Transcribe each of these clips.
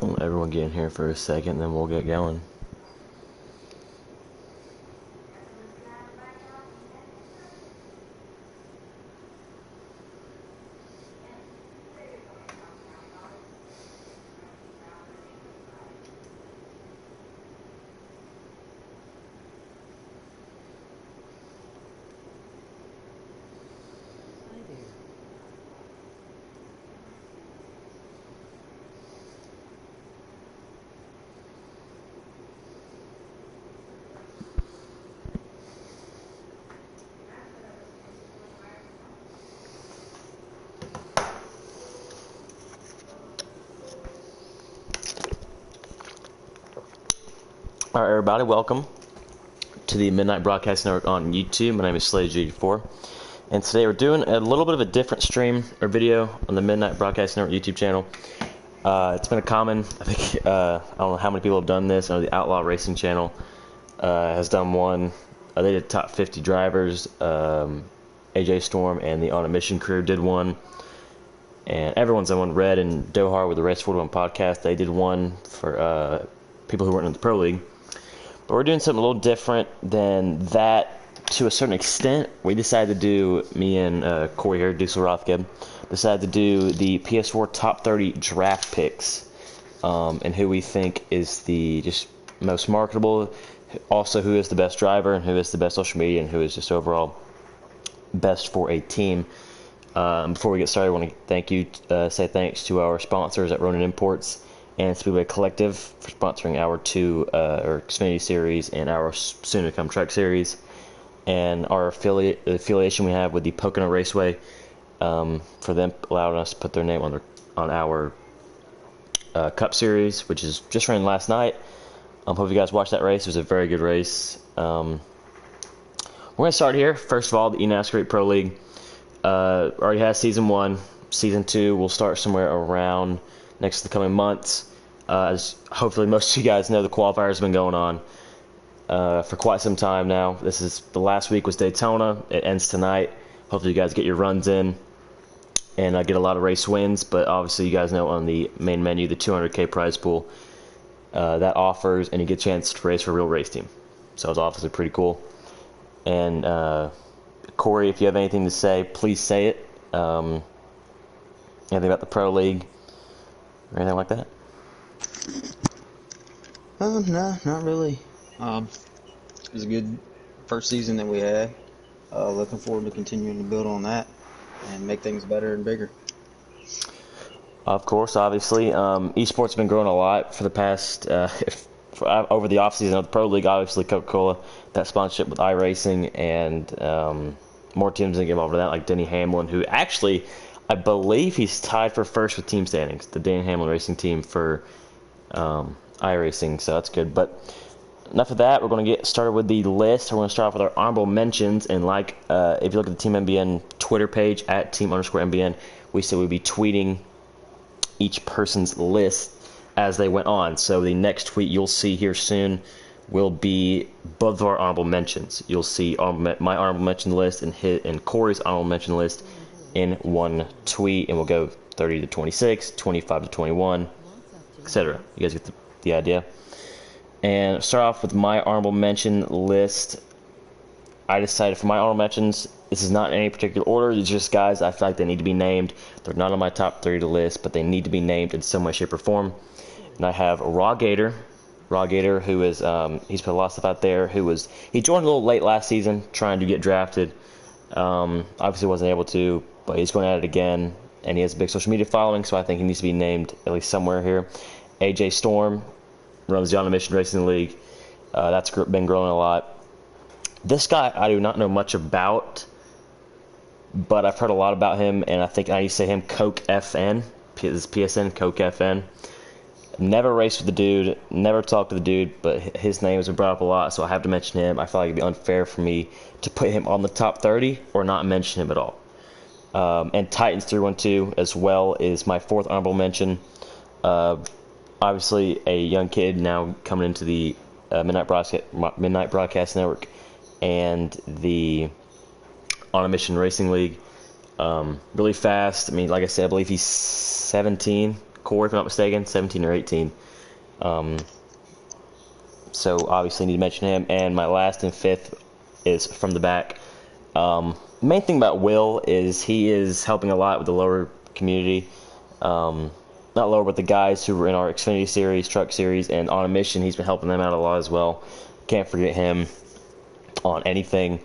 Let everyone get in here for a second, then we'll get going. Alright everybody, welcome to the Midnight Broadcast Network on YouTube. My name is Sladeg84, and today we're doing a little bit of a different stream or video on the Midnight Broadcast Network YouTube channel. It's been a common, I think, I don't know how many people have done this. I know the Outlaw Racing channel has done one. They did top 50 drivers. AJ Storm and the On a Mission crew did one. And everyone's done one. Red and Dohar with the Race 41 podcast, they did one for people who weren't in the Pro League. But we're doing something a little different than that to a certain extent. We decided to do, me and Corey here, Diesel Rothgeb, decided to do the PS4 top 30 draft picks, and who we think is the just most marketable, also who is the best driver and who is the best social media and who is just overall best for a team. Before we get started, I want to say thanks to our sponsors at Ronin Imports and Speedway Collective for sponsoring our our Xfinity Series and our soon-to-come Truck Series, and our affiliation we have with the Pocono Raceway, for them allowing us to put their name on our Cup Series, which is just ran last night. Hope you guys watched that race. It was a very good race. We're going to start here. First of all, the eNHPL Pro League already has Season 1. Season 2 will start somewhere around next to the coming months. As hopefully most of you guys know, the qualifiers have been going on for quite some time now. This is the last week was Daytona. It ends tonight. Hopefully you guys get your runs in and get a lot of race wins. But obviously you guys know on the main menu, the 200K prize pool that offers, and you get a chance to race for a real race team. So it's obviously pretty cool. And Corey, if you have anything to say, please say it. Anything about the Pro League or anything like that? No, not really. It was a good first season that we had. Looking forward to continuing to build on that and make things better and bigger. Of course, obviously, esports has been growing a lot for the past over the offseason of the Pro League. Obviously, Coca-Cola, that sponsorship with iRacing, and more teams that get involved in that, like Denny Hamlin, who actually, I believe he's tied for first with team standings, the Denny Hamlin Racing team for iRacing, so that's good. But enough of that. We're going to get started with the list. We're going to start off with our honorable mentions, and if you look at the Team MBN Twitter page, at Team_MBN, we said we'd be tweeting each person's list as they went on. So the next tweet you'll see here soon will be both of our honorable mentions. You'll see my honorable mention list and Corey's honorable mention list in one tweet, and we'll go 30 to 26, 25 to 21, etc. You guys get the idea. And start off with my honorable mention list. I decided for my honorable mentions, this is not in any particular order. These are just guys I feel like they need to be named. They're not on my top 30 list, but they need to be named in some way, shape, or form. And I have Raw Gator, who is he's put a lot of stuff out there. He joined a little late last season, trying to get drafted. Obviously wasn't able to, but he's going at it again, and he has a big social media following, so I think he needs to be named at least somewhere here. AJ Storm runs the On a Mission Racing League. That's been growing a lot. This guy I do not know much about, but I've heard a lot about him, and I think I used to say him Coke FN. This is PSN, Coke FN. Never raced with the dude, never talked to the dude, but his name has been brought up a lot, so I have to mention him. I feel like it'd be unfair for me to put him on the top 30 or not mention him at all. And Titans 312 as well is my fourth honorable mention. Obviously, a young kid now coming into the Midnight Broadcast Network and the On a Mission Racing League. Really fast. I mean, like I said, I believe he's 17. Corey, if I'm not mistaken, 17 or 18. So obviously need to mention him. And my last and fifth is from the back. Main thing about Will is he is helping a lot with the lower community. Not lower, but the guys who were in our Xfinity Series, Truck Series, and on a mission. He's been helping them out a lot as well. Can't forget him on anything.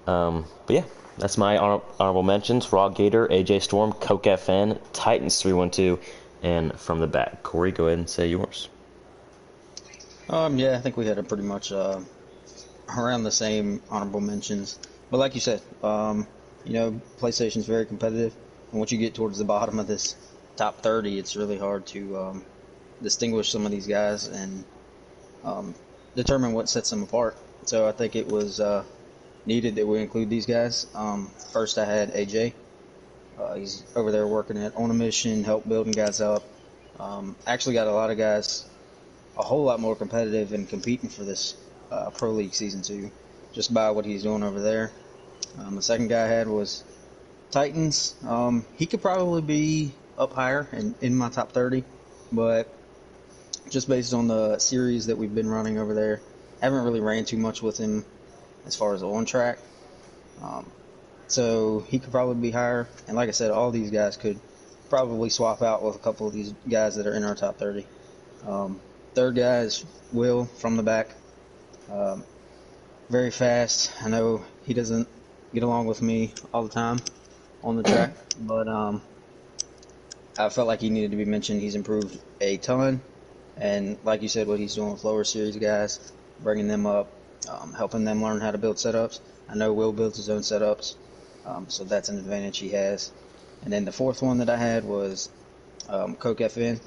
But yeah, that's my honorable mentions. Raw Gator, AJ Storm, Coke FN, Titans 312, and from the back. Corey, go ahead and say yours. Yeah, I think we had a pretty much around the same honorable mentions. But like you said, PlayStation's very competitive, and once you get towards the bottom of this top 30, it's really hard to distinguish some of these guys and determine what sets them apart. So I think it was needed that we include these guys. First, I had AJ. He's over there working on a mission, help building guys up. Actually got a lot of guys a whole lot more competitive and competing for this Pro League Season 2 just by what he's doing over there. The second guy I had was Titans. He could probably be up higher in my top 30, but just based on the series that we've been running over there, haven't really ran too much with him as far as on track. So he could probably be higher. And like I said, all these guys could probably swap out with a couple of these guys that are in our top 30. Third guy is Will from the back. Very fast. I know he doesn't get along with me all the time on the track, but I felt like he needed to be mentioned. He's improved a ton. And like you said, what he's doing with lower series guys, bringing them up, helping them learn how to build setups. I know Will builds his own setups, so that's an advantage he has. And then the fourth one that I had was Coke FN.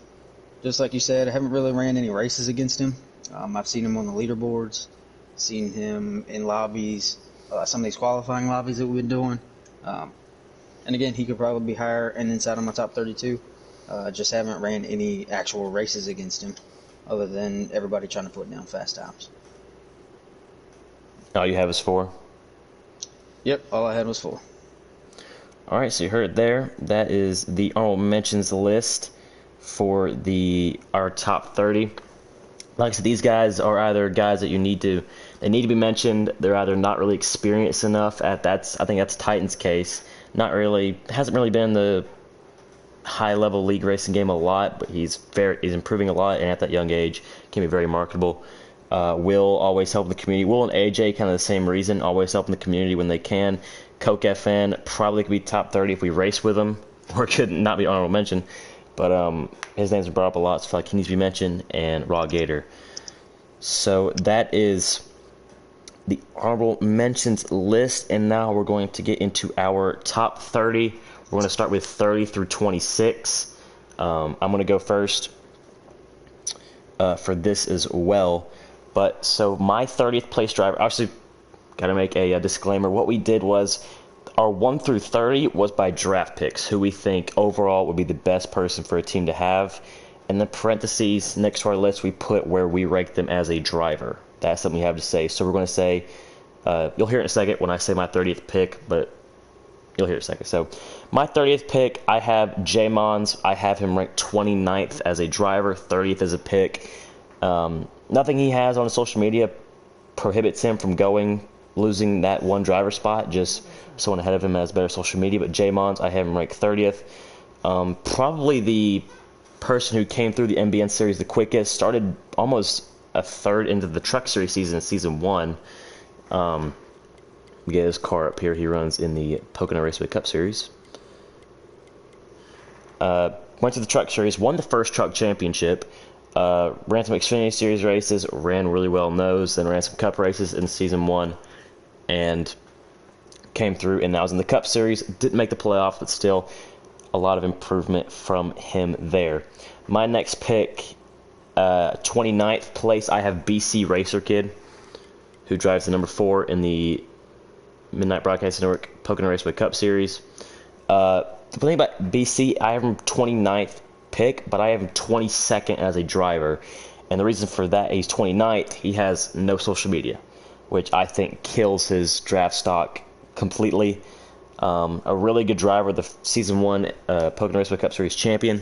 Just like you said, I haven't really ran any races against him. I've seen him on the leaderboards, seen him in lobbies, some of these qualifying lobbies that we've been doing. And again, he could probably be higher and inside of my top 32. Just haven't ran any actual races against him other than everybody trying to put down fast times. All you have is 4? Yep, all I had was 4. All right, so you heard it there. That is the honorable mentions list for our top 30. Like I said, these guys are either guys that they need to be mentioned. They're either not really experienced enough I think that's Titans' case. Hasn't really been in the high level league racing game a lot, but he's improving a lot, and at that young age can be very marketable. Will always help the community. Will and AJ kind of the same reason, always helping the community when they can. Coke FN probably could be top 30 if we race with him, or could not be honorable mention. But his name's been brought up a lot, so I feel like he needs to be mentioned, and Raw Gator. So that is the honorable mentions list, and now we're going to get into our top 30. We're going to start with 30 through 26. I'm going to go first for this as well. But so my 30th place driver, obviously, got to make a disclaimer. What we did was our 1 through 30 was by draft picks, who we think overall would be the best person for a team to have. And then parentheses next to our list, we put where we rank them as a driver. That's something we have to say. So we're going to say, you'll hear it in a second when I say my 30th pick, but you'll hear it in a second. So my 30th pick, I have J Mons. I have him ranked 29th as a driver, 30th as a pick. Nothing he has on his social media prohibits him from losing that one driver spot. Just someone ahead of him has better social media. But J Mons, I have him ranked 30th. Probably the person who came through the MBN series the quickest, started almost a third into the Truck Series season 1. We get his car up here. He runs in the Pocono Raceway Cup Series. Went to the Truck Series, won the first Truck Championship, ran some Xfinity Series races, ran really well in those, then ran some Cup races in season 1, and came through, and now was in the Cup Series. Didn't make the playoff, but still a lot of improvement from him there. My next pick, 29th place, I have BC Racer Kid, who drives the number 4 in the Midnight Broadcasting Network Pocono Raceway Cup Series. The thing about BC, I have him 29th pick, but I have him 22nd as a driver. And the reason for that, he's 29th, he has no social media, which I think kills his draft stock completely. A really good driver, the season 1 Pocono Raceway Cup Series champion.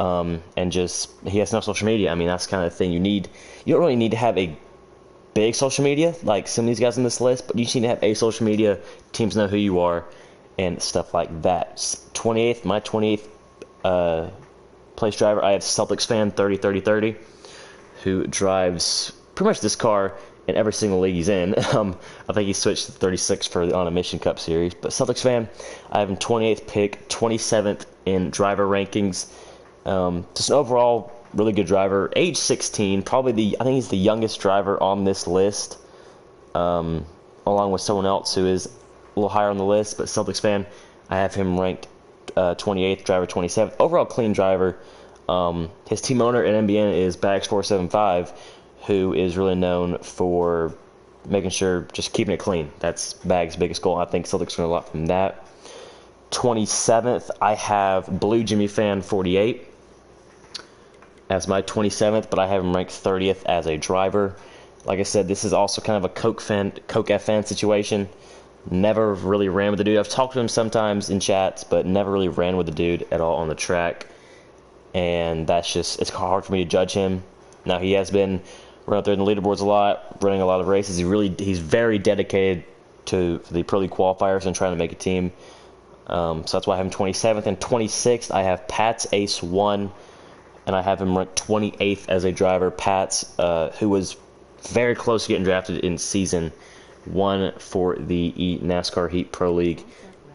and just he has no social media. I mean, that's kind of the thing you need. You don't really need to have a big social media like some of these guys on this list, but you just need to have a social media. Teams know who you are and stuff like that. 28th, my 28th place driver, I have Celtics fan 30 who drives pretty much this car in every single league he's in. I think he switched to 36 for the On a Mission Cup Series. But Celtics fan, I have him 28th pick, 27th in driver rankings. Just an overall really good driver. Age 16, probably I think he's the youngest driver on this list, along with someone else who is a little higher on the list. But Celtics fan, I have him ranked 28th, driver 27th. Overall clean driver. His team owner at MBN is Bags475, who is really known for making sure, just keeping it clean. That's Bags' biggest goal. I think Celtics learn a lot from that. 27th, I have Blue Jimmy Fan 48 as my 27th, but I have him ranked 30th as a driver. Like I said, this is also kind of a Coke FN situation. Never really ran with the dude. I've talked to him sometimes in chats, but never really ran with the dude at all on the track. And that's just, it's hard for me to judge him. Now, he has been running up there in the leaderboards a lot, running a lot of races. He's very dedicated to the Pro League qualifiers and trying to make a team. So that's why I have him 27th. And 26th, I have Pat's Ace 1, and I have him ranked 28th as a driver. Pat's, who was very close to getting drafted in Season 1 for the NASCAR Heat Pro League.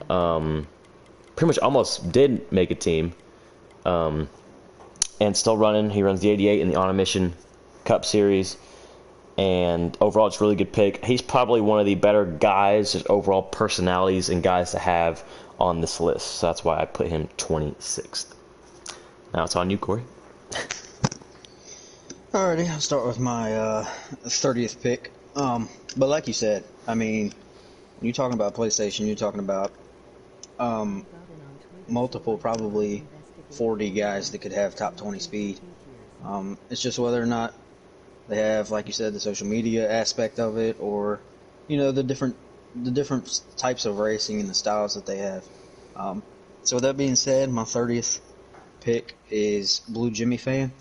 Pretty much almost did make a team. And still running. He runs the 88 in the On a Mission Cup Series. And overall, it's a really good pick. He's probably one of the better guys, just overall personalities and guys to have on this list. So that's why I put him 26th. Now it's on you, Corey. Alrighty, I'll start with my 30th pick. But like you said, I mean, when you're talking about PlayStation, you're talking about multiple, probably 40 guys that could have top 20 speed. It's just whether or not they have, like you said, the social media aspect of it, or the different types of racing and the styles that they have. So with that being said, my 30th pick is Blue Jimmy Fan.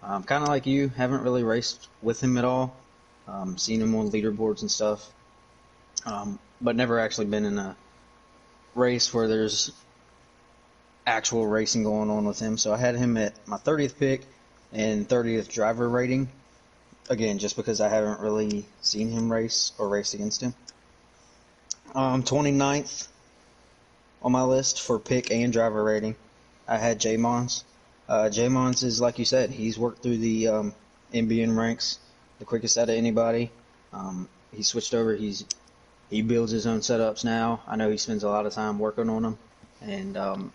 Kind of like you, haven't really raced with him at all. Seen him on leaderboards and stuff, but never actually been in a race where there's actual racing going on with him. So I had him at my 30th pick and 30th driver rating. Again, just because I haven't really seen him race or race against him. 29th on my list for pick and driver rating, I had J-Mons. J-Mons is, like you said, he's worked through the MBN ranks the quickest out of anybody. He switched over. He builds his own setups now. I know he spends a lot of time working on them, and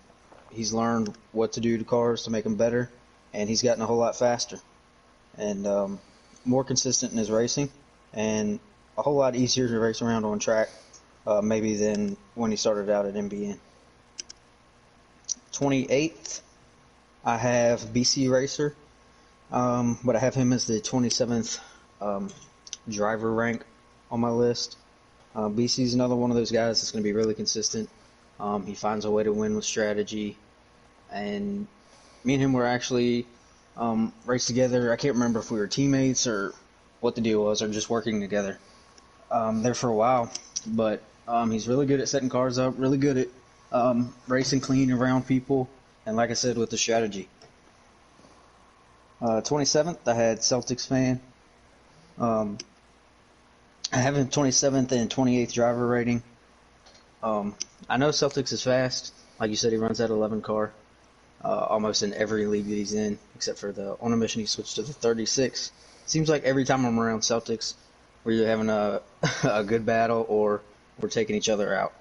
he's learned what to do to cars to make them better, and he's gotten a whole lot faster and more consistent in his racing, and a whole lot easier to race around on track maybe than when he started out at MBN. 28th, I have BC Racer, but I have him as the 27th driver rank on my list. BC is another one of those guys that's going to be really consistent. He finds a way to win with strategy, and me and him were actually raced together. I can't remember if we were teammates or what the deal was, or just working together there for a while. But he's really good at setting cars up, really good at racing clean around people, and like I said, with the strategy. 27th, I had Celtics Fan. I have him 27th and 28th driver rating. I know Celtics is fast. Like you said, he runs that 11 car almost in every league that he's in, except for the On a Mission he switched to the 36. Seems like every time I'm around Celtics, we're either having a good battle or we're taking each other out.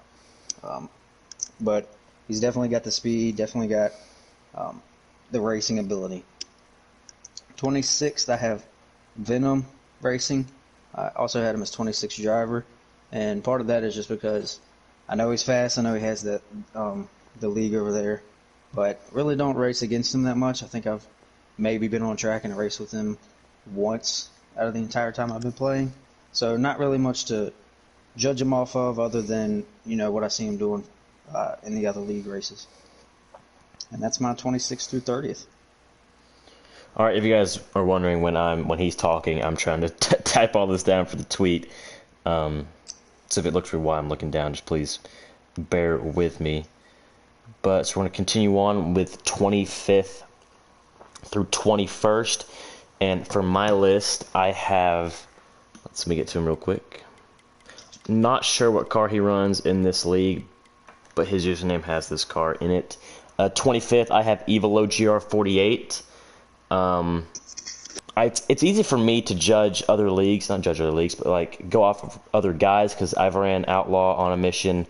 But he's definitely got the speed, definitely got the racing ability. 26th, I have Venom Racing. I also had him as 26th driver, and part of that is just because I know he's fast. I know he has the league over there, but really don't race against him that much. I think I've maybe been on track and raced with him once out of the entire time I've been playing. So not really much to judge him off of other than, what I see him doing in the other league races. And that's my 26th through 30th. All right, if you guys are wondering when he's talking, I'm trying to type all this down for the tweet. So if it looks for why I'm looking down, just please bear with me. But so we're going to continue on with 25th through 21st, and for my list, I have. Let me get to him real quick. Not sure what car he runs in this league, but his username has this car in it. 25th, I have Evilo GR48. It's easy for me to judge other leagues, not judge other leagues, but like go off of other guys because I've ran Outlaw on a mission.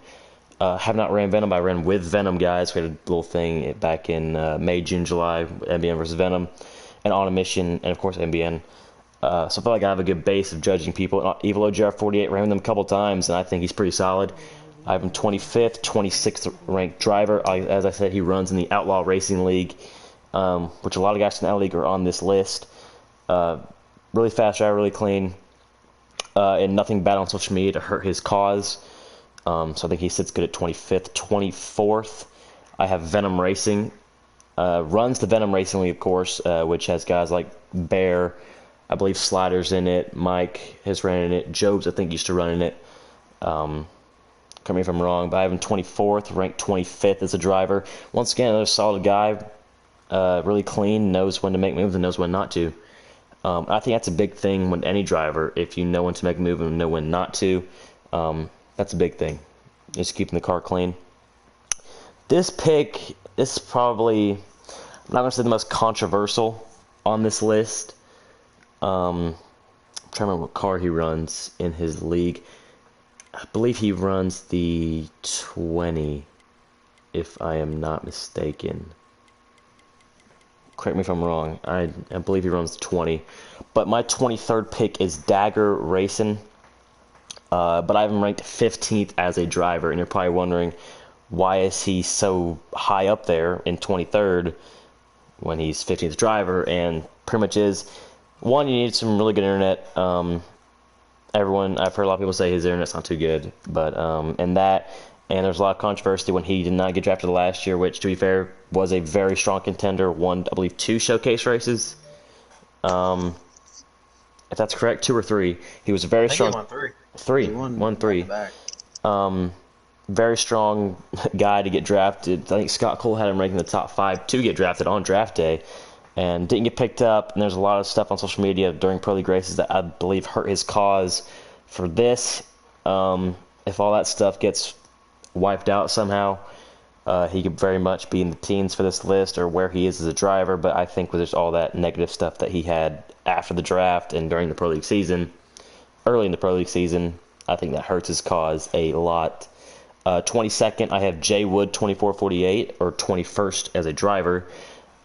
Have not ran Venom, but I ran with Venom guys. We had a little thing back in May, June, July, MBN versus Venom, and on a mission, and of course MBN. So I feel like I have a good base of judging people. Evilo GR48 ran with him a couple times, and I think he's pretty solid. I have him 25th, 26th ranked driver. As I said, he runs in the Outlaw Racing League, which a lot of guys in that league are on this list. Really fast driver, really clean, and nothing bad on social media to hurt his cause. So I think he sits good at 25th. 24th, I have Venom Racing. Runs the Venom Racing League, of course, which has guys like Bear. I believe Slider's in it. Mike has ran in it. Jobs, I think, used to run in it. Correct me if I'm wrong, but I have him 24th, ranked 25th as a driver. Once again, another solid guy. Really clean, knows when to make moves and knows when not to. I think that's a big thing when any driver, if you know when to make a move and know when not to. That's a big thing. Just keeping the car clean. This pick is probably, I'm not going to say the most controversial on this list. I'm trying to remember what car he runs in his league. I believe he runs the 20, if I am not mistaken. Correct me if I'm wrong. I believe he runs the 20. But my 23rd pick is Dagger Racing. But I have him ranked 15th as a driver. And you're probably wondering, why is he so high up there in 23rd when he's 15th driver? And pretty much is, one, you need some really good internet. I've heard a lot of people say his internet's not too good, but and there's a lot of controversy when he did not get drafted last year, which, to be fair, was a very strong contender. Won, I believe, 2 showcase races. If that's correct, 2 or 3. He was a very strong. He won 3. 3. He won 3. back. Very strong guy to get drafted. I think Scott Cole had him ranked in the top 5 to get drafted on draft day, and didn't get picked up. And there's a lot of stuff on social media during Pro League races that I believe hurt his cause for this. If all that stuff gets wiped out somehow, he could very much be in the teens for this list or where he is as a driver. But I think with just all that negative stuff that he had after the draft and during the Pro League season, early in the Pro League season, I think that hurts his cause a lot. 22nd, I have Jay Wood 2448, or 21st as a driver.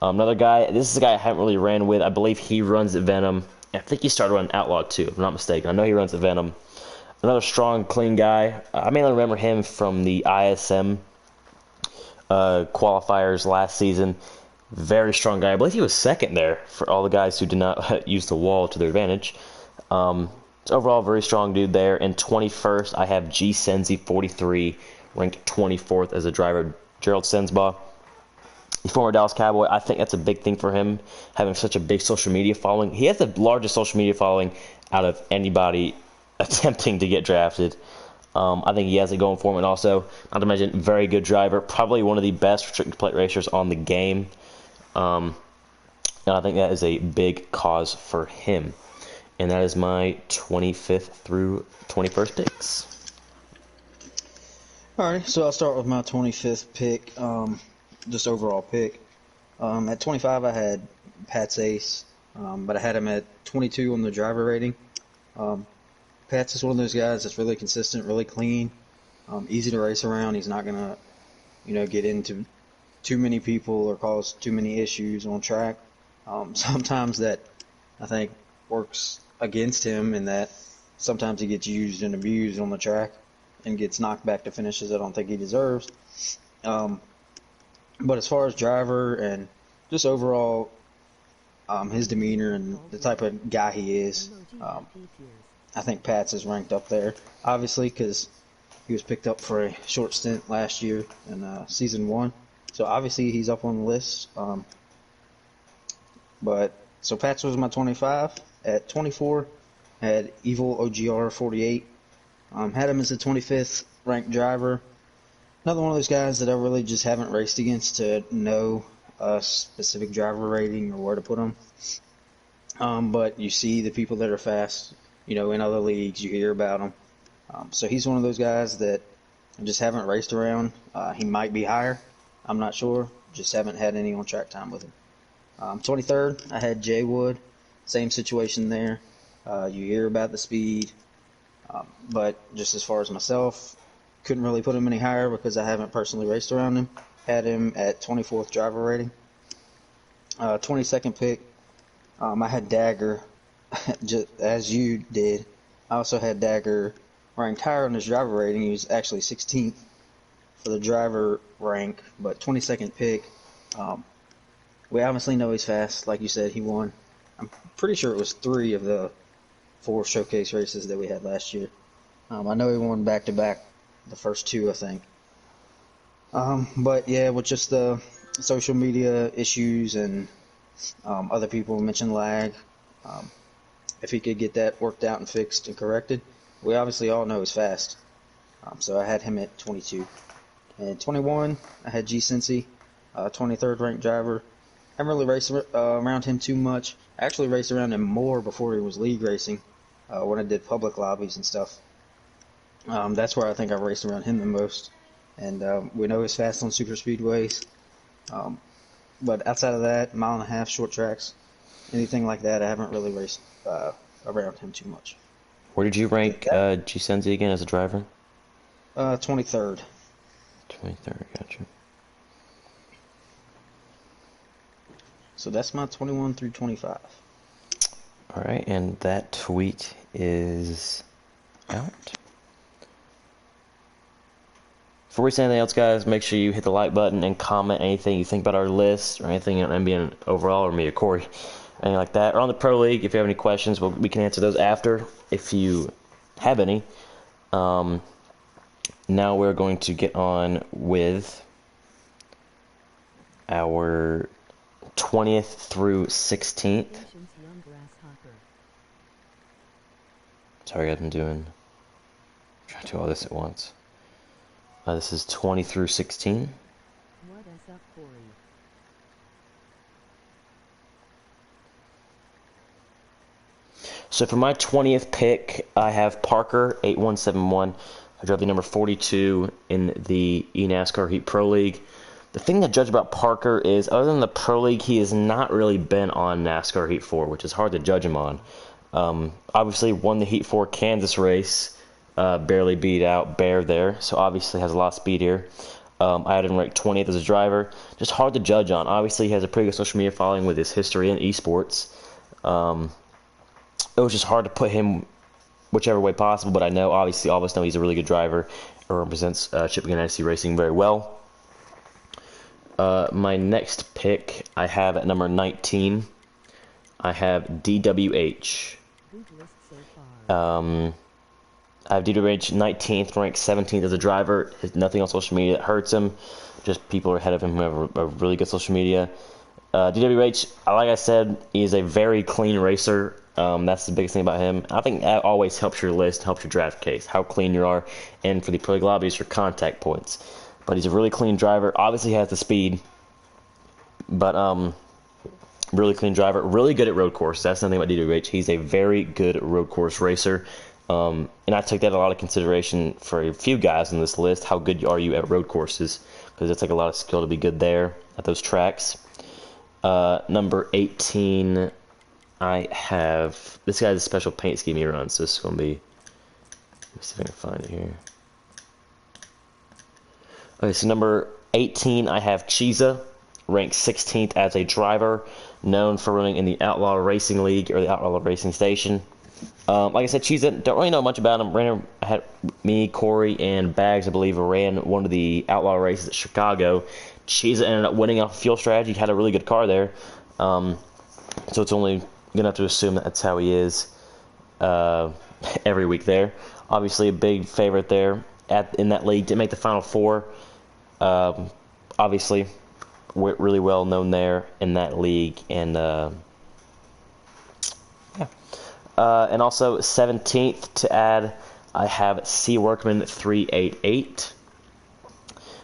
Another guy, this is a guy I haven't really ran with. I believe he runs at Venom. I think he started running Outlaw too, if I'm not mistaken. I know he runs at Venom. Another strong, clean guy. I mainly remember him from the ISM qualifiers last season. Very strong guy. I believe he was second there for all the guys who did not use the wall to their advantage. Overall, very strong dude there. And 21st, I have G Senzi 43, ranked 24th as a driver. Gerald Sensbaugh, the former Dallas Cowboy. I think that's a big thing for him, having such a big social media following. He has the largest social media following out of anybody attempting to get drafted. I think he has it going for him, and also, not to mention, very good driver. Probably one of the best restricted plate racers on the game. And I think that is a big cause for him. And that is my 25th through 21st picks. Alright, so I'll start with my 25th pick, just overall pick. At 25, I had Pat's Ace, but I had him at 22 on the driver rating. Pat's is one of those guys that's really consistent, really clean, easy to race around. He's not going to, get into too many people or cause too many issues on track. Sometimes that, I think, works against him in that sometimes he gets used and abused on the track and gets knocked back to finishes I don't think he deserves. But as far as driver and just overall his demeanor and the type of guy he is, I think Pat's is ranked up there, obviously, because he was picked up for a short stint last year in Season 1. So obviously he's up on the list. But So Pat's was my 25. At 24, I had Evil OGR 48. Had him as the 25th ranked driver. Another one of those guys that I really just haven't raced against to know a specific driver rating or where to put him. But you see the people that are fast, in other leagues, you hear about them. So he's one of those guys that I just haven't raced around. He might be higher. I'm not sure. Just haven't had any on track time with him. 23rd, I had Jay Wood. Same situation there. You hear about the speed. But just as far as myself, couldn't really put him any higher because I haven't personally raced around him. Had him at 24th driver rating. 22nd pick, I had Dagger, just as you did. I also had Dagger ranked higher on his driver rating. He was actually 16th for the driver rank, but 22nd pick. We obviously know he's fast. Like you said, he won. I'm pretty sure it was 3 of the 4 showcase races that we had last year. I know he won back-to-back, the first 2, I think. But yeah, with just the social media issues and other people mentioned lag, if he could get that worked out and fixed and corrected, we obviously all know he's fast. So I had him at 22. And 21, I had G Cincy, 23rd ranked driver. I haven't really raced around him too much. I actually raced around him more before he was league racing, when I did public lobbies and stuff. That's where I think I've raced around him the most. And we know he's fast on super speedways. But outside of that, 1.5 mile short tracks, anything like that, I haven't really raced around him too much. Where did you rank G Senzi again as a driver? 23rd. 23rd, gotcha. So that's my 21 through 25. Alright, and that tweet is out. Before we say anything else, guys, make sure you hit the like button and comment anything you think about our list or anything on MBN overall, or me or Corey, anything like that. Or on the Pro League, if you have any questions, we can answer those after, if you have any. Now we're going to get on with our 20th through 16th. Sorry, I've been trying to do all this at once. This is 20 through 16. What is up, Corey? So for my 20th pick, I have Parker 8171. I drove the number 42 in the eNASCAR Heat Pro League. The thing to judge about Parker is, other than the Pro League, he has not really been on NASCAR Heat 4, which is hard to judge him on. Obviously won the Heat 4 Kansas race, barely beat out Bear there, so obviously has a lot of speed here. I had him ranked 20th as a driver. Just hard to judge on. Obviously he has a pretty good social media following with his history in esports. It was just hard to put him whichever way possible, but I know, obviously, all of us know he's a really good driver. He represents Shipping and IC Racing very well. My next pick, I have at number 19, I have DWH. I have DWH 19th, ranked 17th as a driver. Nothing on social media that hurts him. Just people are ahead of him who have a really good social media. DWH, like I said, he is a very clean racer. That's the biggest thing about him. I think that always helps your list, helps your draft case, how clean you are. And for the Pro League lobbies, your contact points. But he's a really clean driver. Obviously, he has the speed. But really clean driver. Really good at road courses. That's the thing about DWH. He's a very good road course racer. And I took that a lot of consideration for a few guys on this list. How good are you at road courses? Because it's like a lot of skill to be good there at those tracks. Number 18, I have... This guy has a special paint scheme he runs, so this is going to be... Let me see if I can find it here. Okay, so number 18, I have Chiza, ranked 16th as a driver, known for running in the Outlaw Racing League, or the Outlaw Racing Station. Like I said, Chiza, don't really know much about him. I had me, Corey, and Bags, I believe, ran one of the Outlaw races at Chicago. Chiza ended up winning off fuel strategy. He had a really good car there. So it's only going to have to assume that that's how he is every week there. Obviously, a big favorite there in that league. Didn't make the Final Four. Obviously, really well known there in that league. And And also 17th to add, I have C Workman 388.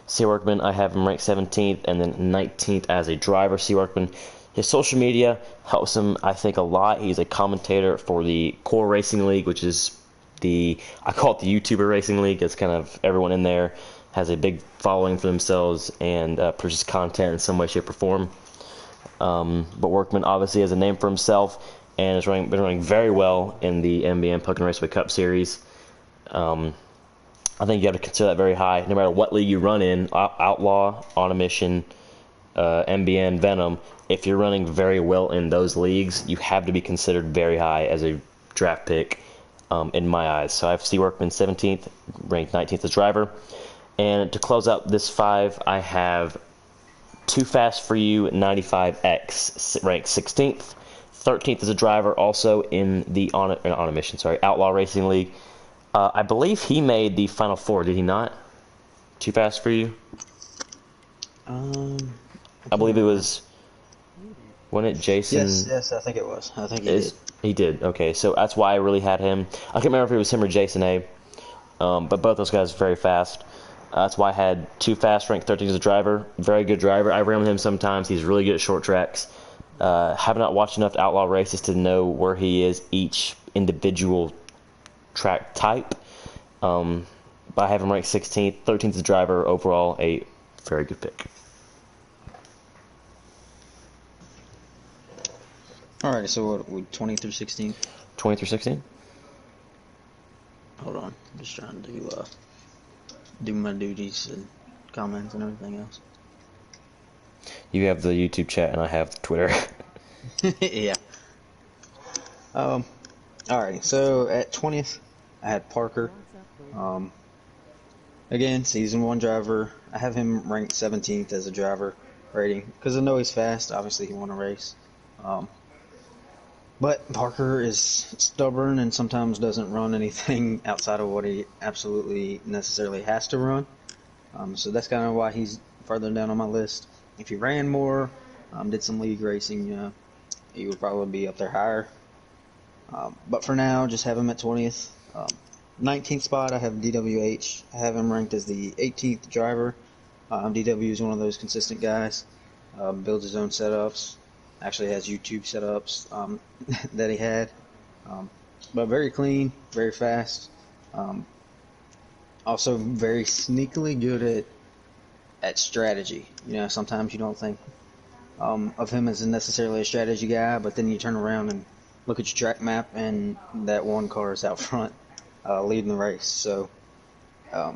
C Workman, I have him ranked 17th, and then 19th as a driver. C Workman, his social media helps him, I think, a lot. He's a commentator for the Core Racing League, which is I call it the YouTuber Racing League. It's kind of everyone in there has a big following for themselves and produces content in some way, shape, or form. But Workman obviously has a name for himself and has been running very well in the MBN Pumpkin Raceway Cup Series. I think you have to consider that very high, no matter what league you run in, Outlaw, On a Mission, MBN, Venom. If you're running very well in those leagues, you have to be considered very high as a draft pick in my eyes. So I have C Workman 17th, ranked 19th as driver. And to close out this 5, I have Too Fast For You 95X, ranked 16th. 13th as a driver, also in the Outlaw Racing League. I believe he made the Final Four, did he not? Too Fast For You? I believe it was, wasn't it Jason? Yes, I think it was. I think he did. He did, okay. So that's why I really had him. I can't remember if it was him or Jason A. But both those guys are very fast. That's why I had Too Fast, ranked 13th as a driver. Very good driver. I ran with him sometimes. He's really good at short tracks. Have not watched enough Outlaw races to know where he is each individual track type. But I have him ranked 16th, 13th as a driver. Overall, a very good pick. Alright, so what, 20 through 16? 20 through 16? Hold on, I'm just trying to do my duties and comments and everything else. You have the YouTube chat and I have Twitter. Yeah. Alright, so at 20th, I had Parker. Again, season 1 driver. I have him ranked 17th as a driver rating because I know he's fast. Obviously, he won a race. But Parker is stubborn and sometimes doesn't run anything outside of what he absolutely necessarily has to run. So that's kind of why he's further down on my list. If he ran more, did some league racing, he would probably be up there higher. But for now, just have him at 20th. 19th spot, I have DWH. I have him ranked as the 18th driver. DW is one of those consistent guys. Builds his own setups. Actually has YouTube setups that he had. But very clean, very fast. Also very sneakily good at strategy. You know, sometimes you don't think of him as necessarily a strategy guy, but then you turn around and look at your track map and that one car is out front leading the race. So I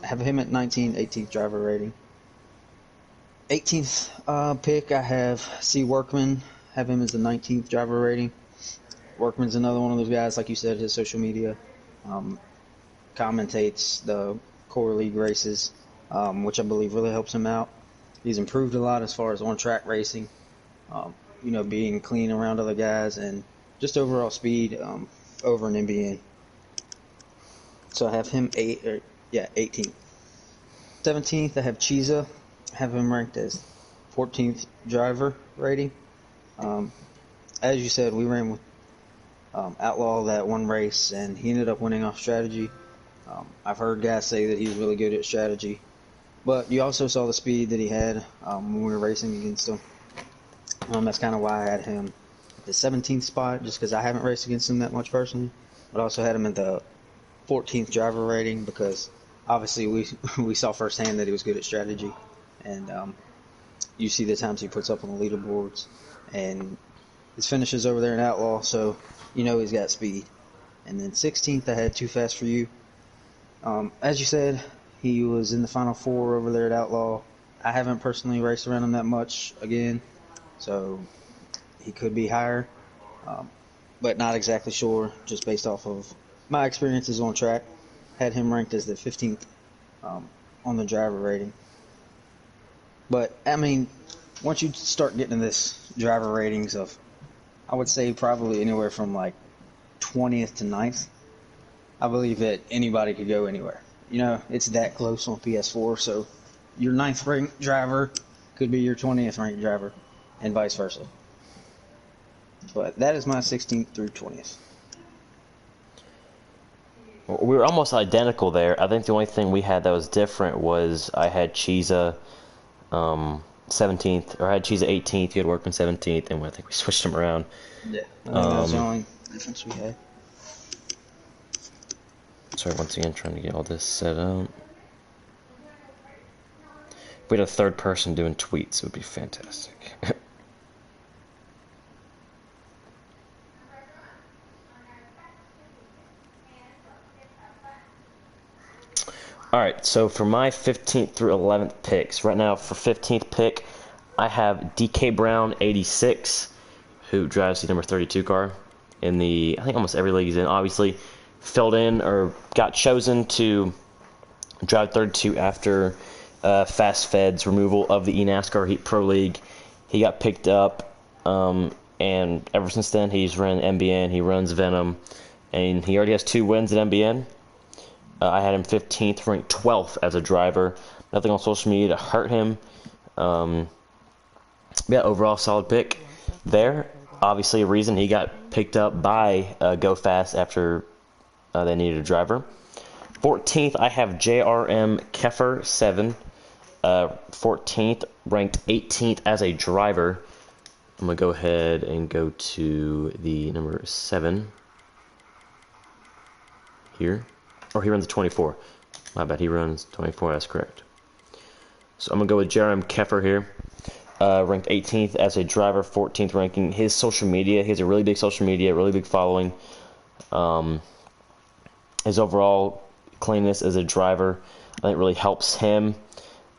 have him at 19, 18th driver rating. 18th pick, I have C Workman. Have him as the 19th driver rating. Workman's another one of those guys, like you said, his social media commentates the Core League races, which I believe really helps him out. He's improved a lot as far as on-track racing, being clean around other guys, and just overall speed over an MBN. So I have him 18th. 17th, I have Chiza. Have him ranked as 14th driver rating. As you said, we ran with Outlaw that one race, and he ended up winning off strategy. I've heard guys say that he's really good at strategy, but you also saw the speed that he had when we were racing against him. That's kind of why I had him at the 17th spot, just because I haven't raced against him that much personally, but I also had him at the 14th driver rating because obviously we saw firsthand that he was good at strategy. And you see the times he puts up on the leaderboards and his finishes over there in Outlaw, so you know he's got speed. And then 16th, I had Too Fast For You. As you said, he was in the Final Four over there at Outlaw. I haven't personally raced around him that much again, so he could be higher, but not exactly sure, just based off of my experiences on track. Had him ranked as the 15th on the driver rating. But, I mean, once you start getting in this driver ratings of, I would say probably anywhere from like 20th to 9th, I believe that anybody could go anywhere. You know, it's that close on PS4, so your 9th ranked driver could be your 20th ranked driver, and vice versa. But that is my 16th through 20th. We were almost identical there. I think the only thing we had that was different was I had Chiza 17th, or I had Chiza 18th. You had Workman 17th, and I think we switched them around. Yeah, I think that was the only difference we had. Sorry, once again, trying to get all this set up. If we had a third person doing tweets, it would be fantastic. Alright, so for my 15th through 11th picks, right now for 15th pick, I have DK Brown 86, who drives the number 32 car in the, I think almost every league he's in, obviously filled in or got chosen to drive 32 after Fast Fed's removal of the eNASCAR Heat Pro League. He got picked up, and ever since then he's run MBN, he runs Venom, and he already has 2 wins at MBN. I had him 15th, ranked 12th as a driver. Nothing on social media to hurt him. Yeah, overall solid pick there. Obviously a reason he got picked up by Go Fast after they needed a driver. 14th, I have JRM Keffer 7. 14th, ranked 18th as a driver. I'm going to go ahead and go to the number 7 here. Or he runs a 24. My bad, he runs 24, that's correct. So I'm going to go with JRM Keffer here. Ranked 18th as a driver, 14th ranking. His social media, he has a really big social media, really big following. His overall claimness as a driver, I think, really helps him.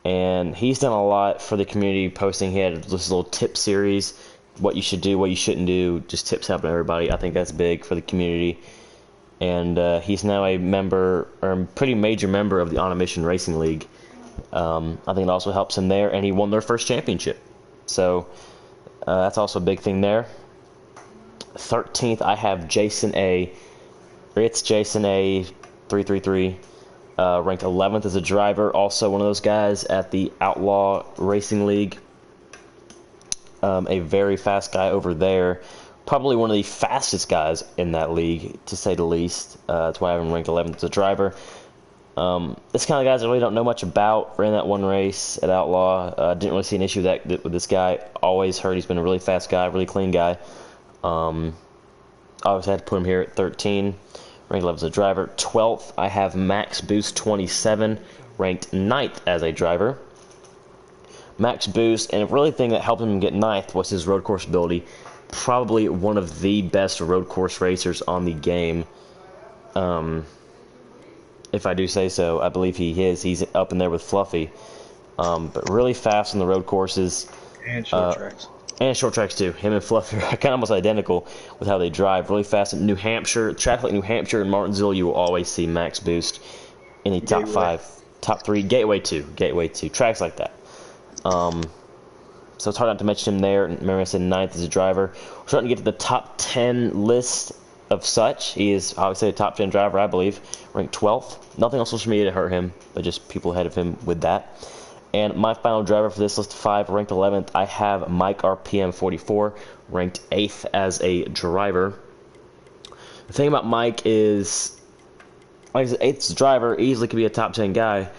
And he's done a lot for the community, posting. He had this little tip series, what you should do, what you shouldn't do, just tips helping everybody. I think that's big for the community. And he's now a member, or a pretty major member of the On a Mission Racing League. I think it also helps him there, and he won their first championship. So that's also a big thing there. 13th, I have Jason A. It's Jason A. 333, ranked 11th as a driver. Also one of those guys at the Outlaw Racing League. A very fast guy over there. Probably one of the fastest guys in that league, to say the least. That's why I have him ranked 11th as a driver. This kind of guys I really don't know much about. Ran that one race at Outlaw. Didn't really see an issue with this guy. Always heard he's been a really fast guy, really clean guy. Obviously had to put him here at 13. Ranked 11th as a driver. 12th, I have Max Boost 27, ranked 9th as a driver. Max Boost, and a really thing that helped him get 9th was his road course ability. Probably one of the best road course racers on the game. If I do say so, I believe he is. He's up in there with Fluffy. But really fast on the road courses. And short tracks. And short tracks too. Him and Fluffy are kind of almost identical with how they drive. Really fast in New Hampshire. Tracks like New Hampshire and Martinsville, you will always see Max Boost in the top 5, top 3. Gateway 2. Tracks like that. So it's hard not to mention him there. Remember I said 9th as a driver. We're starting to get to the top 10 list of such. He is obviously a top 10 driver, I believe. Ranked 12th. Nothing on social media to hurt him, but just people ahead of him with that. And my final driver for this list of 5, ranked 11th, I have Mike RPM 44, ranked 8th as a driver. The thing about Mike is, like I said, 8th as a driver, easily could be a top 10 guy.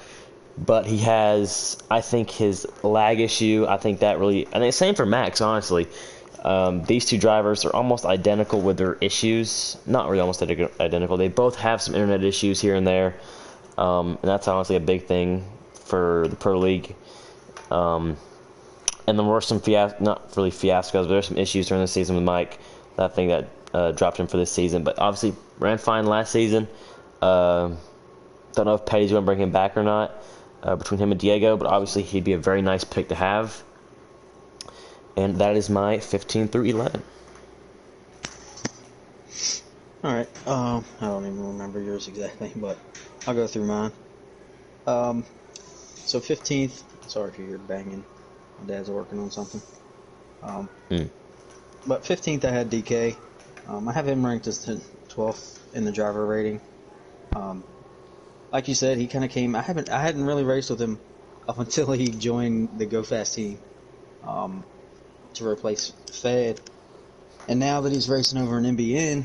But he has, I think, his lag issue. I think that really, and the same for Max, honestly. These two drivers are almost identical with their issues. Not really almost identical. They both have some internet issues here and there. And that's honestly a big thing for the Pro League. And there were some not really fiascos, but there's some issues during the season with Mike. That thing that dropped him for this season. But obviously, ran fine last season. Don't know if Petty's going to bring him back or not. Between him and Diego, but obviously he'd be a very nice pick to have. And that is my 15 through 11. Alright, I don't even remember yours exactly, but I'll go through mine. So 15th, sorry if you hear banging, my dad's working on something. But 15th I had DK. I have him ranked as 12th in the driver rating. Like you said, he kind of came. I hadn't really raced with him up until he joined the Go Fast team to replace Fed, And now that he's racing over an MBN,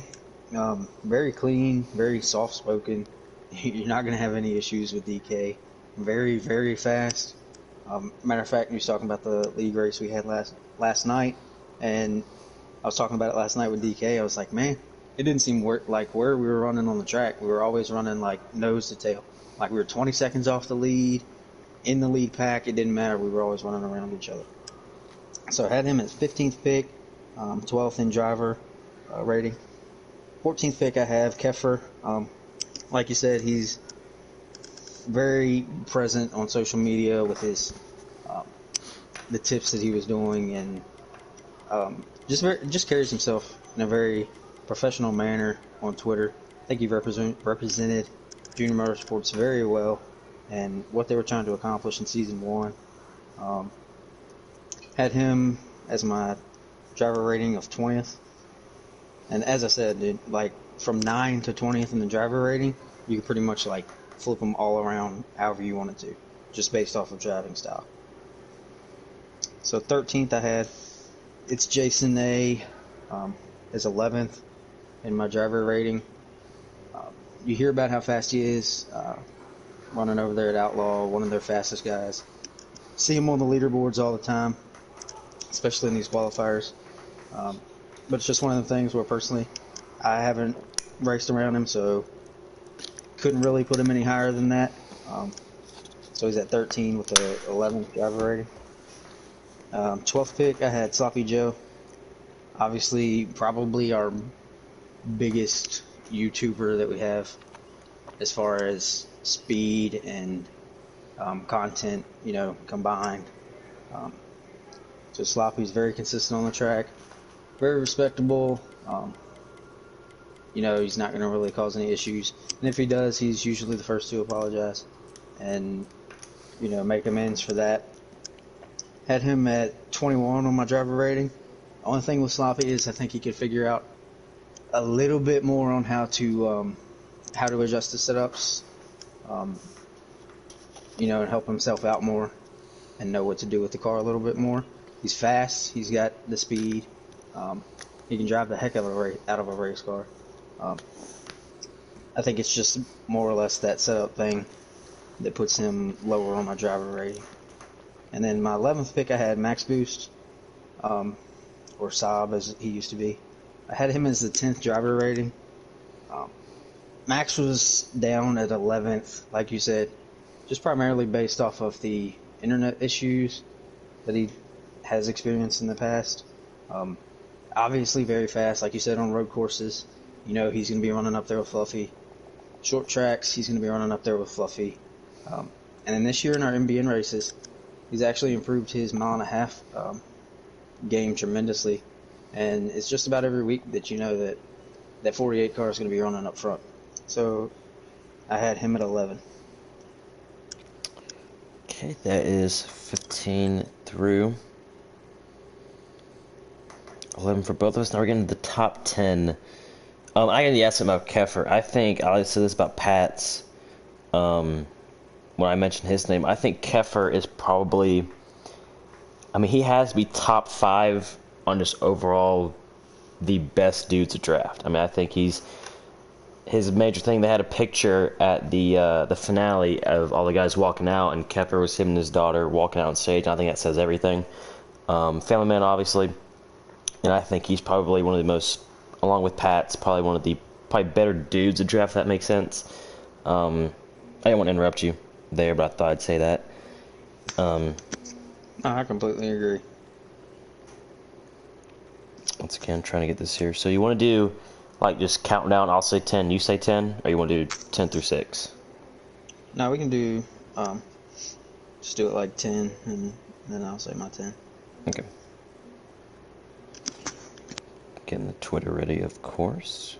very clean, very soft-spoken. You're not going to have any issues with DK. Very, very fast. Matter of fact, he was talking about the league race we had last night, and I was talking about it last night with DK. I was like, man, it didn't seem like where we were running on the track. We were always running like nose to tail. Like we were 20 seconds off the lead, in the lead pack. It didn't matter. We were always running around each other. So I had him as 15th pick, 12th in driver rating. 14th pick I have Keffer. Like you said, he's very present on social media with his the tips that he was doing, and just carries himself in a very professional manner on Twitter. I think he represented Junior Motorsports very well and what they were trying to accomplish in season 1. Had him as my driver rating of 20th. And as I said, dude, like from 9 to 20th in the driver rating, you could pretty much like flip them all around however you wanted to, just based off of driving style. So 13th I had, it's Jason A. As 11th in my driver rating. You hear about how fast he is, running over there at Outlaw, one of their fastest guys. See him on the leaderboards all the time, especially in these qualifiers. But it's just one of the things where personally I haven't raced around him, so couldn't really put him any higher than that. So he's at 13 with the 11th driver rating. 12th pick I had Sloppy Joe. Obviously, probably our biggest YouTuber that we have as far as speed and content, combined. So Sloppy's very consistent on the track, very respectable. He's not going to really cause any issues, and if he does, he's usually the first to apologize and make amends for that. Had him at 21 on my driver rating. The only thing with Sloppy is I think he could figure out a little bit more on how to adjust the setups, and help himself out more and know what to do with the car a little bit more. He's fast. He's got the speed. He can drive the heck out of a race car. I think it's just more or less that setup thing that puts him lower on my driver rating. And then my 11th pick I had Max Boost, or Saab as he used to be. I had him as the 10th driver rating. Max was down at 11th, like you said, just primarily based off of the internet issues that he has experienced in the past. Obviously very fast, like you said, on road courses. He's going to be running up there with Fluffy. Short tracks, he's going to be running up there with Fluffy. And then this year in our MBN races, he's actually improved his 1.5 mile game tremendously. And it's just about every week that that 48 car is going to be running up front. So I had him at 11. Okay, that is 15 through 11 for both of us. Now we're getting to the top 10. I got the estimate about Keffer. I think I said this about Pat's when I mentioned his name. I think Keffer is probably, he has to be top 5 on just overall the best dudes to draft. I think his major thing. They had a picture at the finale of all the guys walking out, and Keffer was him and his daughter walking out on stage. And I think that says everything. Family man, obviously, and I think he's probably one of the most, along with Pat's, probably one of the better dudes to draft. If that makes sense. I didn't want to interrupt you there, but I thought I'd say that. I completely agree. Once again, I'm trying to get this here. So you want to do, just count down. I'll say 10, you say 10, or you want to do 10 through 6? No, we can do, just do it like 10, and then I'll say my 10. Okay. Getting the Twitter ready, of course.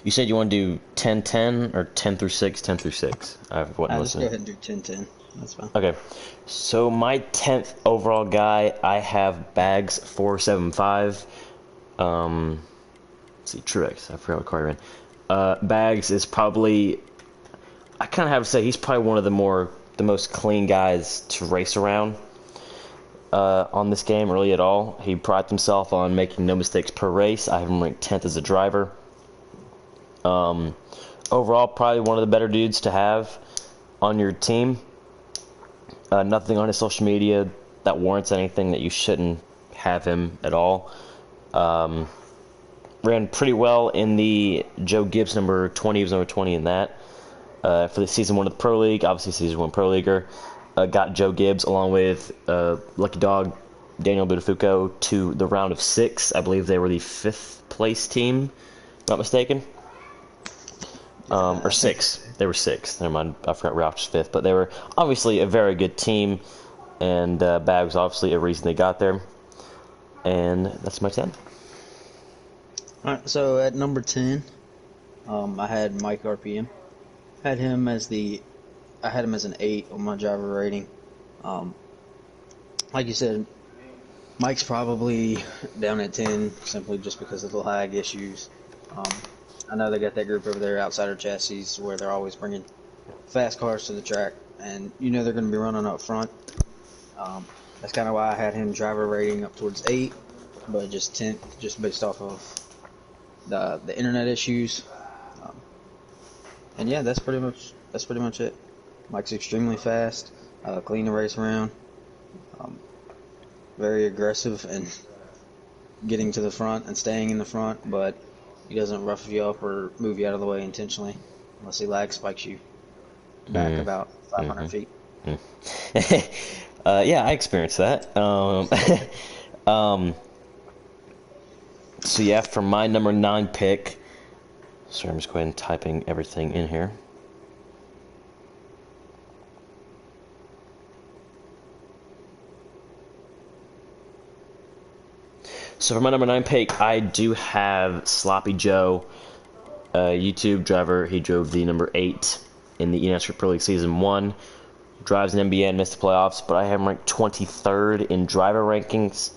You said you want to do 10-10 or 10 through 6, 10 through 6. I wasn't Let's go listening. ahead and do 10-10. That's fine. Okay, so my 10th overall guy, I have Bags475. Let's see, Truex. I forgot what car he ran. Bags is probably, I kind of have to say, he's probably one of the most clean guys to race around on this game, really at all. He prides himself on making no mistakes per race. I have him ranked 10th as a driver. Overall, probably one of the better dudes to have on your team. Nothing on his social media that warrants anything that you shouldn't have him at all. Ran pretty well in the Joe Gibbs number 20. He was number 20 in that. For the season 1 of the Pro League, obviously season 1 Pro Leaguer. Got Joe Gibbs along with Lucky Dog, Daniel Buttafuoco to the round of 6. I believe they were the 5th place team, if not mistaken. Or 6. They were 6. Never mind. I forgot Ralph was 5th. But they were obviously a very good team. And Bag was obviously a reason they got there. And that's my 10. Alright, so at number 10, I had Mike RPM. I had him as an 8 on my driver rating. Like you said, Mike's probably down at 10 simply just because of the lag issues. I know they got that group over there, Outsider Chassis, where they're always bringing fast cars to the track, and you know they're going to be running up front. That's kind of why I had him driver rating up towards 8, but just 10, just based off of the internet issues. And yeah, that's pretty much it. Mike's extremely fast, clean to race around, very aggressive and getting to the front and staying in the front, but he doesn't rough you up or move you out of the way intentionally unless he lag spikes you back about 500 feet. Yeah, I experienced that. So yeah, for my number 9 pick, sorry, I'm just going and typing everything in here. So for my number 9 pick, I do have Sloppy Joe, YouTube driver. He drove the number 8 in the NASCAR Pro League Season 1. Drives an MBN, missed the playoffs, but I have him ranked 23rd in driver rankings.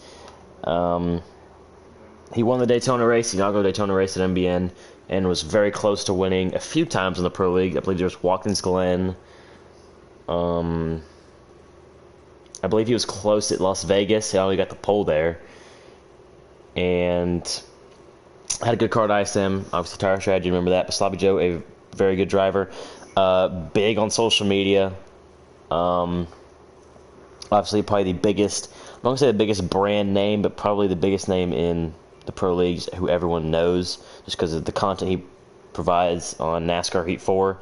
He won the Daytona race, the inaugural Daytona race at MBN, and was very close to winning a few times in the Pro League. I believe there was Watkins Glen. I believe he was close at Las Vegas. He only got the pole there. And had a good car at ISM. Obviously, Tire Strategy, remember that. But Sloppy Joe, a very good driver. Big on social media. Obviously, probably the biggest, I'm not going to say the biggest brand name, but probably the biggest name in the Pro Leagues who everyone knows, just because of the content he provides on NASCAR Heat 4.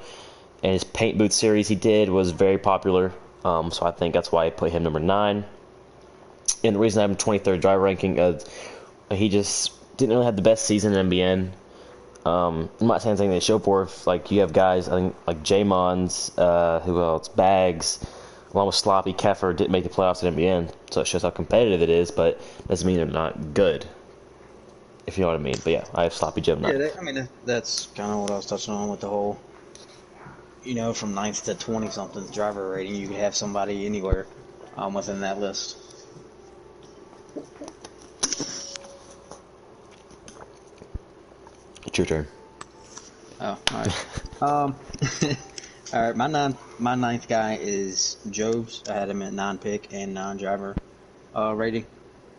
And his paint booth series he did was very popular. So I think that's why I put him number 9. And the reason I have him 23rd driver ranking, he just didn't really have the best season in MBN. I'm not saying anything they show for. If, like, you have guys, I think, like J-Mons, who else, Bags, along with Sloppy, Keffer, didn't make the playoffs at MBN. So it shows how competitive it is, but doesn't mean they're not good, if you know what I mean. But yeah, I have Sloppy Joe 9. Yeah, that's kind of what I was touching on with the whole, from 9th to 20-something driver rating, you could have somebody anywhere within that list. It's your turn. Oh, alright. Alright, my 9th guy is Jobs. I had him at 9 pick and 9 driver rating.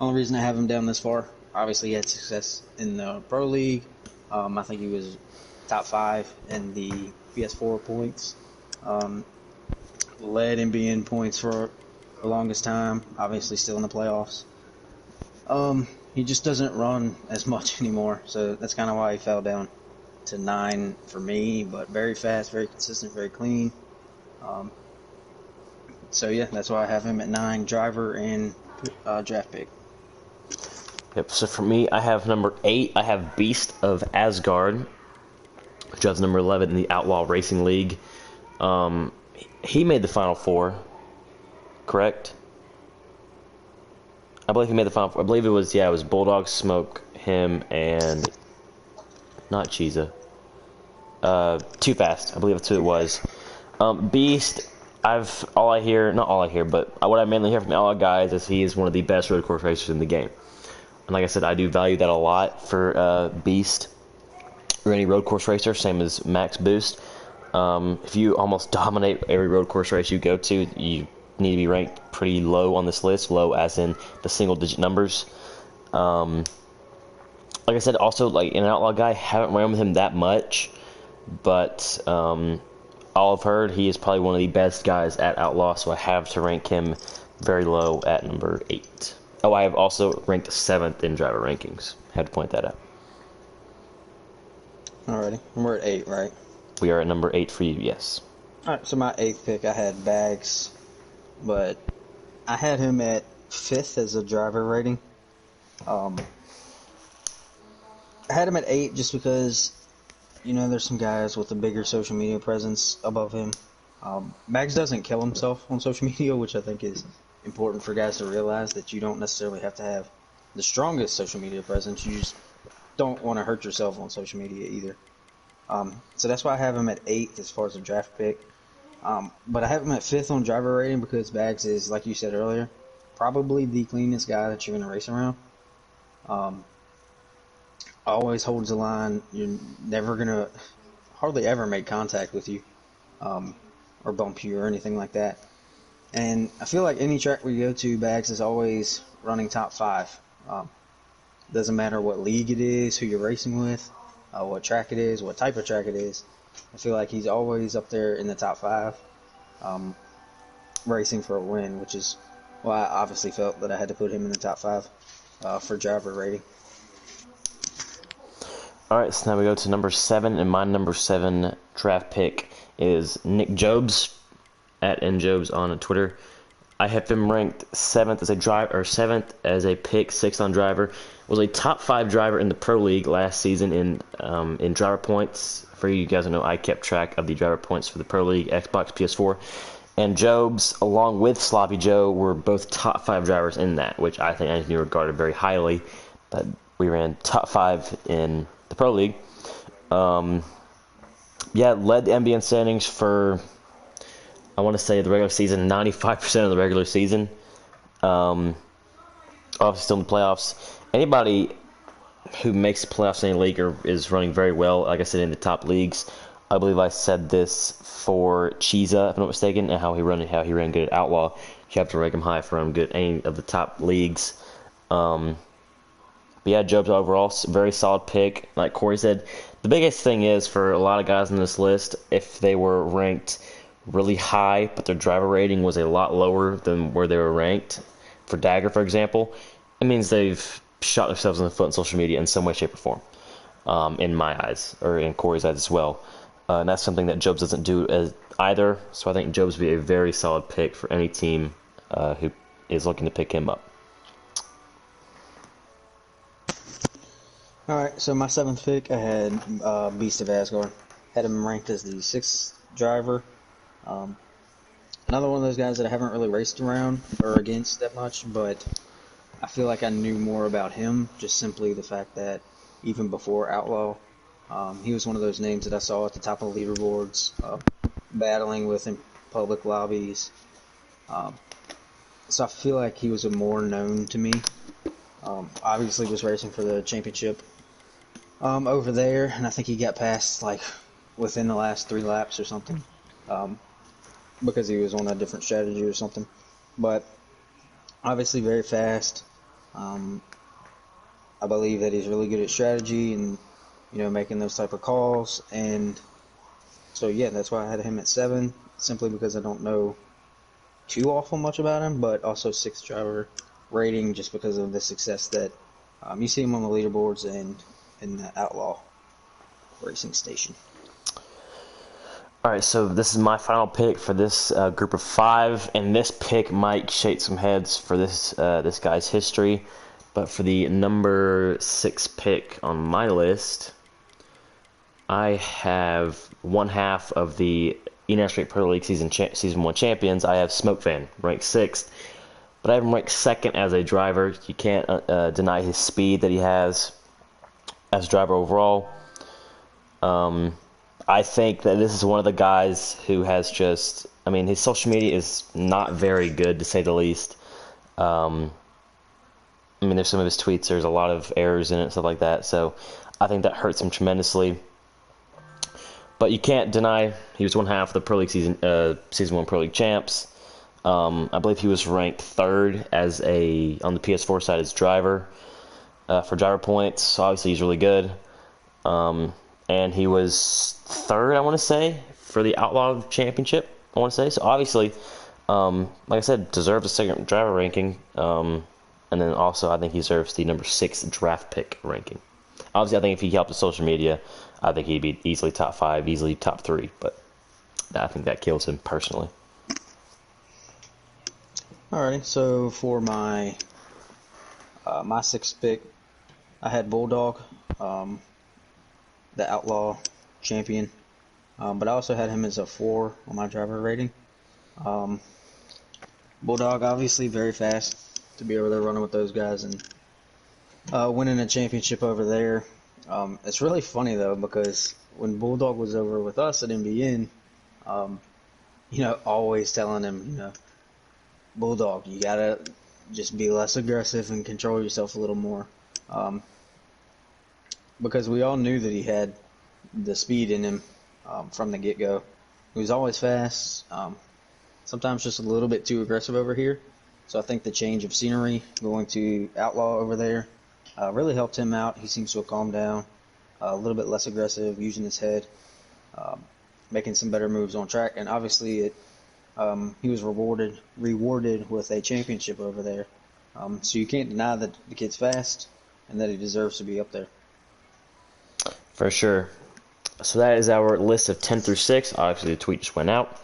Only reason I have him down this far, obviously he had success in the Pro League. I think he was top 5 in the PS4 points. Led MBN points for the longest time, obviously still in the playoffs. He just doesn't run as much anymore, so that's kind of why he fell down to 9 for me, but very fast, very consistent, very clean. So yeah, that's why I have him at 9, driver and draft pick. Yep, so for me, I have number 8, I have Beast of Asgard, which has number 11 in the Outlaw Racing League. He made the Final Four, correct? I believe he made the Final Four. I believe it was Bulldog, Smoke, him, and not Chiza. Too Fast. I believe that's who it was. Beast. Not all I hear, but what I mainly hear from all guys is he is one of the best road course racers in the game. And like I said, I do value that a lot for Beast or any road course racer, same as Max Boost. If you almost dominate every road course race you go to, you need to be ranked pretty low on this list, low as in the single-digit numbers. Like I said, also, like, in an Outlaw guy, haven't ran with him that much, but all I've heard, he is probably one of the best guys at Outlaw, so I have to rank him very low at number 8. Oh, I have also ranked 7th in driver rankings. Had to point that out. Alrighty, we're at 8, right? We are at number 8 for you, yes. Alright, so my 8th pick, I had Bags, but I had him at 5th as a driver rating. I had him at 8 just because, you know, there's some guys with a bigger social media presence above him. Bags doesn't kill himself on social media, which I think is important for guys to realize, that you don't necessarily have to have the strongest social media presence. You just don't want to hurt yourself on social media either. So that's why I have him at 8th as far as a draft pick. But I have him at 5th on driver rating because Bags is, like you said earlier, probably the cleanest guy that you're going to race around. Always holds the line. You're never going to hardly ever make contact with you or bump you or anything like that. And I feel like any track we go to, Bags is always running top 5. Doesn't matter what league it is, who you're racing with, what track it is, what type of track it is. I feel like he's always up there in the top 5, racing for a win, which is why I obviously felt that I had to put him in the top 5 for driver rating. Alright, so now we go to number 7, and my number 7 draft pick is Nick Jobs, at njobs on Twitter. I have him ranked 7th as a driver, or 7th as a pick, 6th on driver. Was a top 5 driver in the Pro League last season in driver points. For you guys who know, I kept track of the driver points for the Pro League, Xbox, PS4. And Jobs, along with Sloppy Joe, were both top 5 drivers in that, which I think I need to be regarded very highly. But we ran top 5 in the Pro League. Yeah, led the MBN standings for, I want to say, the regular season, 95% of the regular season. Obviously still in the playoffs. Anybody who makes the playoffs in any league is running very well, like I said, in the top leagues. I believe I said this for Chiza, if I'm not mistaken, and how he ran good at Outlaw. You have to rank him high for running good at any of the top leagues. But yeah, Jobs overall, very solid pick. Like Corey said, the biggest thing is for a lot of guys on this list, if they were ranked really high, but their driver rating was a lot lower than where they were ranked, for Dagger, for example, it means they've shot themselves in the foot on social media in some way, shape, or form, in my eyes, or in Corey's eyes as well. And that's something that Jobs doesn't do either, so I think Jobs would be a very solid pick for any team who is looking to pick him up. Alright, so my 7th pick, I had Beast of Asgard. Had him ranked as the 6th driver. Another one of those guys that I haven't really raced around or against that much, but I feel like I knew more about him, just simply the fact that even before Outlaw, he was one of those names that I saw at the top of leaderboards, battling with in public lobbies. So I feel like he was a more known to me. Obviously was racing for the championship over there, and I think he got past like within the last 3 laps or something, because he was on a different strategy or something. But obviously very fast. I believe that he's really good at strategy and, you know, making those type of calls. And so yeah, that's why I had him at 7, simply because I don't know too awful much about him, but also 6th driver rating just because of the success that you see him on the leaderboards and in the Outlaw racing station. Alright, so this is my final pick for this group of 5, and this pick might shake some heads for this guy's history, but for the number 6 pick on my list, I have one half of the eNHPL Pro League Season 1 champions. I have Smokefan, ranked 6th, but I have him ranked 2nd as a driver. You can't deny his speed that he has as a driver overall. I think that this is one of the guys who has just, I mean, his social media is not very good, to say the least. I mean, there's some of his tweets, there's a lot of errors in it, stuff like that. So I think that hurts him tremendously. But you can't deny he was one half of the Pro League season 1 Pro League champs. I believe he was ranked third as on the PS4 side as driver for driver points. So obviously he's really good. And he was third, I want to say, for the Outlaw Championship, I want to say. So obviously, like I said, deserves a second driver ranking. And then also, I think he deserves the number 6 draft pick ranking. Obviously, I think if he helped with social media, I think he'd be easily top 5, easily top 3. But I think that kills him personally. Alrighty, so for my 6th pick, I had Bulldog, the Outlaw champion, but I also had him as a 4 on my driver rating. Bulldog, obviously very fast to be over there running with those guys and winning a championship over there. It's really funny though, because when Bulldog was over with us at MBN, always telling him, Bulldog, you gotta just be less aggressive and control yourself a little more. Because we all knew that he had the speed in him from the get-go. He was always fast, sometimes just a little bit too aggressive over here. So I think the change of scenery, going to Outlaw over there, really helped him out. He seems to have calmed down, a little bit less aggressive, using his head, making some better moves on track. And obviously he was rewarded with a championship over there. So you can't deny that the kid's fast and that he deserves to be up there. For sure. So that is our list of 10 through 6. Obviously, the tweet just went out.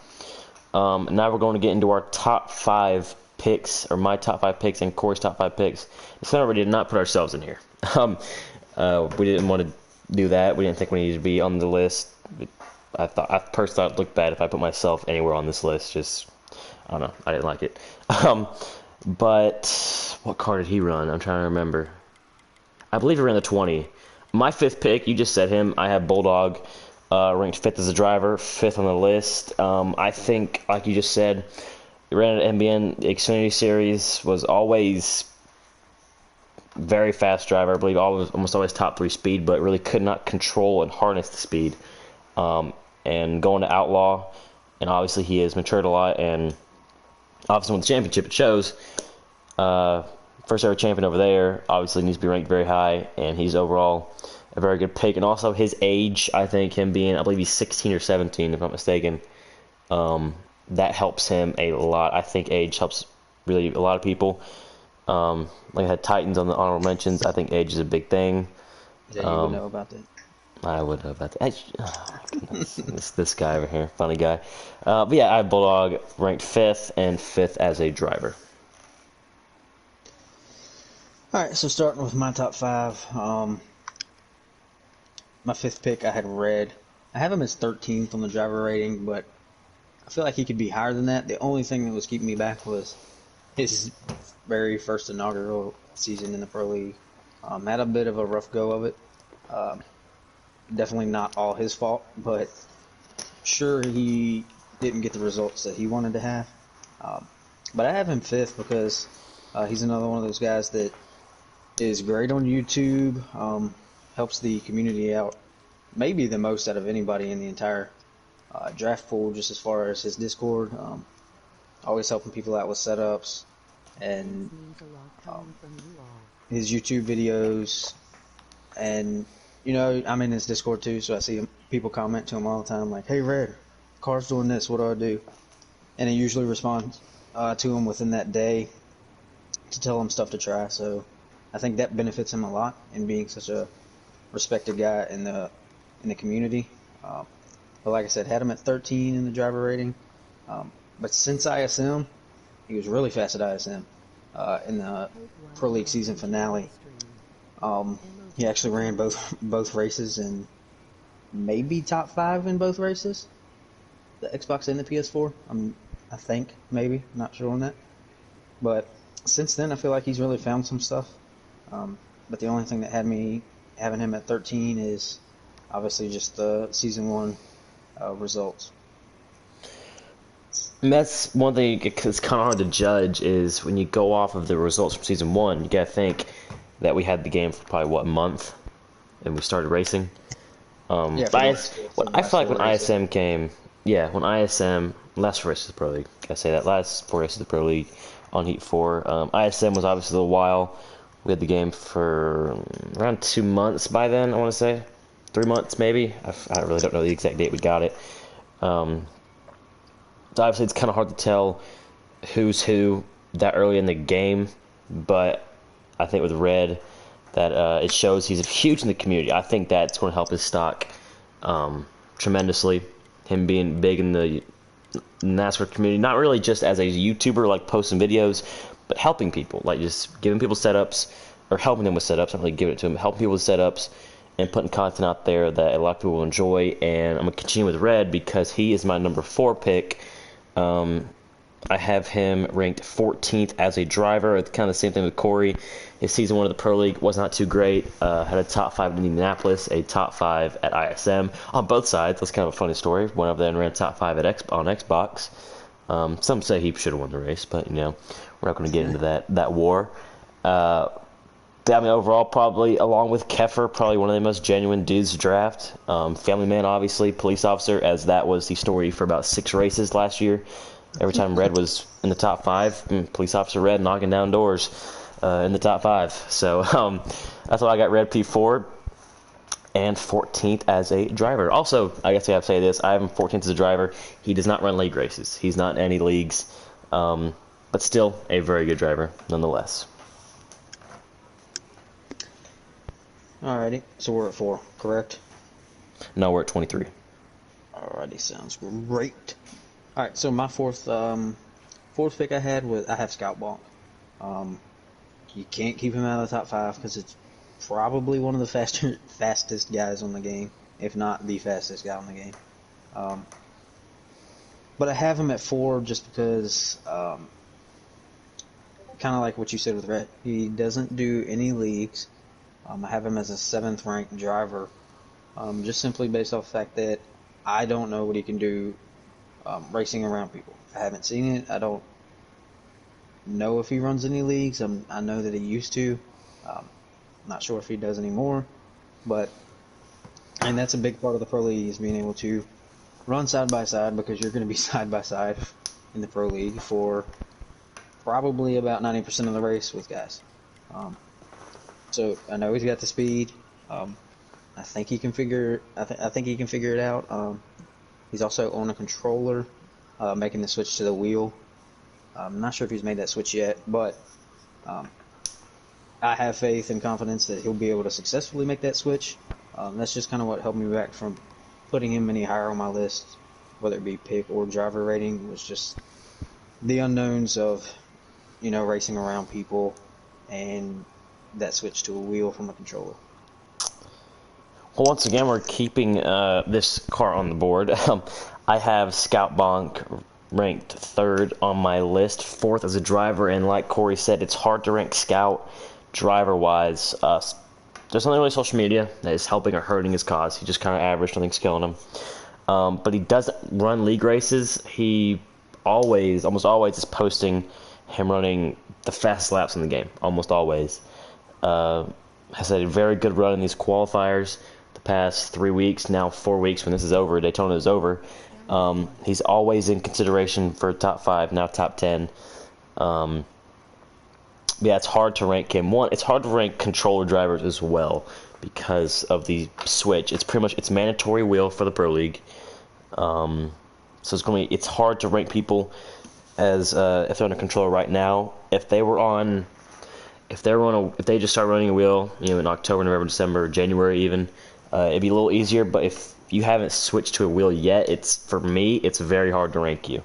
Now we're going to get into our top 5 picks, or my top 5 picks and Corey's top 5 picks. So we did not put ourselves in here. We didn't want to do that. We didn't think we needed to be on the list. I personally thought it looked bad if I put myself anywhere on this list. Just, I don't know. I didn't like it. But what car did he run? I'm trying to remember. I believe he ran the 20. My 5th pick, you just said him. I have Bulldog, ranked 5th as a driver, 5th on the list. I think, like you just said, he ran at MBN. The Xfinity Series, was always very fast driver. I believe almost always top 3 speed, but really could not control and harness the speed. And going to Outlaw, and obviously he has matured a lot, and obviously won the championship. It shows. First ever champion over there, obviously needs to be ranked very high, and he's overall a very good pick. And also his age, I think him being, I believe he's 16 or 17, if I'm not mistaken, that helps him a lot. I think age helps really a lot of people. Like I had Titans on the honorable mentions. I think age is a big thing. Yeah, you would know about that. I would know about that. Oh, goodness. this guy over here, funny guy. But yeah, I have Bulldog ranked 5th and 5th as a driver. Alright, so starting with my top 5, my 5th pick, I had Red. I have him as 13th on the driver rating, but I feel like he could be higher than that. The only thing that was keeping me back was his very first inaugural season in the Pro League. Had a bit of a rough go of it. Definitely not all his fault, but sure, he didn't get the results that he wanted to have. But I have him 5th because he's another one of those guys that is great on YouTube, helps the community out maybe the most out of anybody in the entire draft pool, just as far as his Discord, always helping people out with setups, and his YouTube videos. And I'm in his Discord too, so I see people comment to him all the time like, hey Red, car's doing this, what do I do? And he usually responds to him within that day to tell him stuff to try. So I think that benefits him a lot in being such a respected guy in the community. But like I said, had him at 13 in the driver rating. But since ISM, he was really fast at ISM in the Pro League season finale. He actually ran both races and maybe top 5 in both races, the Xbox and the PS4. I think, maybe, not sure on that. But since then, I feel like he's really found some stuff. But the only thing that had me having him at 13 is obviously just the season 1 results. And that's one thing. It's kind of hard to judge is when you go off of the results from season 1. You gotta think that we had the game for probably what, a month, and we started racing. Yeah, for the last, I feel like when races. ISM came, yeah, when ISM last 4 races of the Pro League, I say that last 4 races of the Pro League on Heat 4. ISM was obviously a little while. We had the game for around 2 months by then. I want to say 3 months maybe. I really don't know the exact date we got it. So obviously, it's kind of hard to tell who's who that early in the game, but I think with Red, that it shows he's huge in the community. I think that's going to help his stock tremendously. Him being big in the NASCAR community, not really just as a YouTuber, like posting videos, but helping people, like just giving people setups, or helping them with setups, not really giving it to them, helping people with setups, and putting content out there that a lot of people will enjoy. And I'm going to continue with Red because he is my number 4 pick. I have him ranked 14th as a driver. It's kind of the same thing with Corey. His season 1 of the Pro League was not too great. Had a top 5 in Indianapolis, a top 5 at ISM. On both sides, that's kind of a funny story. Went over there and ran top 5 on Xbox. Some say he should have won the race, but you know, we're not going to get into that war. I mean, overall, probably, along with Keffer, probably one of the most genuine dudes to draft. Family man, obviously, police officer, as that was the story for about 6 races last year. Every time Red was in the top 5, police officer Red knocking down doors in the top 5. So that's why I got Red P4 and 14th as a driver. Also, I guess I have to say this, I have him 14th as a driver. He does not run league races. He's not in any leagues, but still a very good driver nonetheless. Alrighty, so we're at 4, correct? No, we're at 23. Alrighty, sounds great. Alright, so my fourth pick I have Scout Bonk. You can't keep him out of the top 5 because it's probably one of the fastest guys on the game, if not the fastest guy on the game. But I have him at 4 just because, kind of like what you said with Rhett, he doesn't do any leagues. I have him as a 7th ranked driver, just simply based off the fact that I don't know what he can do racing around people. I haven't seen it. I don't know if he runs any leagues. I know that he used to. Not sure if he does anymore. And that's a big part of the Pro League, is being able to run side by side, because you're going to be side by side in the Pro League for probably about 90% of the race with guys. So I know he's got the speed. I think he can figure. I think he can figure it out. He's also on a controller, making the switch to the wheel. I'm not sure if he's made that switch yet, but I have faith and confidence that he'll be able to successfully make that switch. That's just kind of what held me back from putting him any higher on my list, whether it be pick or driver rating. Was just the unknowns of, racing around people and that switch to a wheel from a controller. Well, once again, we're keeping this car on the board. I have Scout Bonk ranked 3rd on my list, 4th as a driver, and like Corey said, it's hard to rank Scout driver-wise. There's nothing really social media that is helping or hurting his cause. He just kind of average, nothing's killing him. But he doesn't run league races. He almost always is posting him running the fastest laps in the game, almost always. Has had a very good run in these qualifiers the past 3 weeks, now 4 weeks when this is over, Daytona is over. He's always in consideration for top 5, now top 10. Yeah, it's hard to rank him. It's hard to rank controller drivers as well because of the switch. It's mandatory wheel for the Pro League. So it's hard to rank people as if they're on a controller right now. If they just start running a wheel, in October, November, December, January even, it'd be a little easier. But if you haven't switched to a wheel yet, for me, it's very hard to rank you.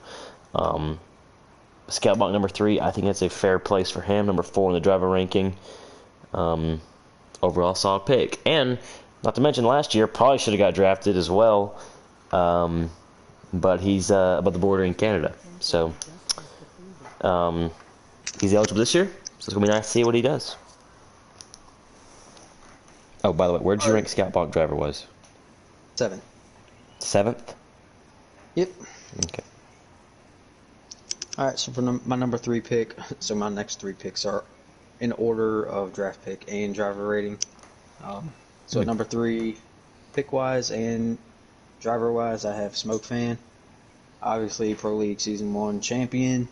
Scout Bonk number 3, I think that's a fair place for him. Number 4 in the driver ranking. Overall solid pick. And not to mention last year, probably should have got drafted as well. But he's above the border in Canada. So he's eligible this year. So it's going to be nice to see what he does. Oh, by the way, where'd you rank Scout Bonk driver was? 7th. 7th? Yep. Okay. All right, so for my number 3 pick, so my next 3 picks are in order of draft pick and driver rating. So at number 3, pick-wise and driver-wise, I have Smoke Fan. Obviously, Pro League Season 1 champion.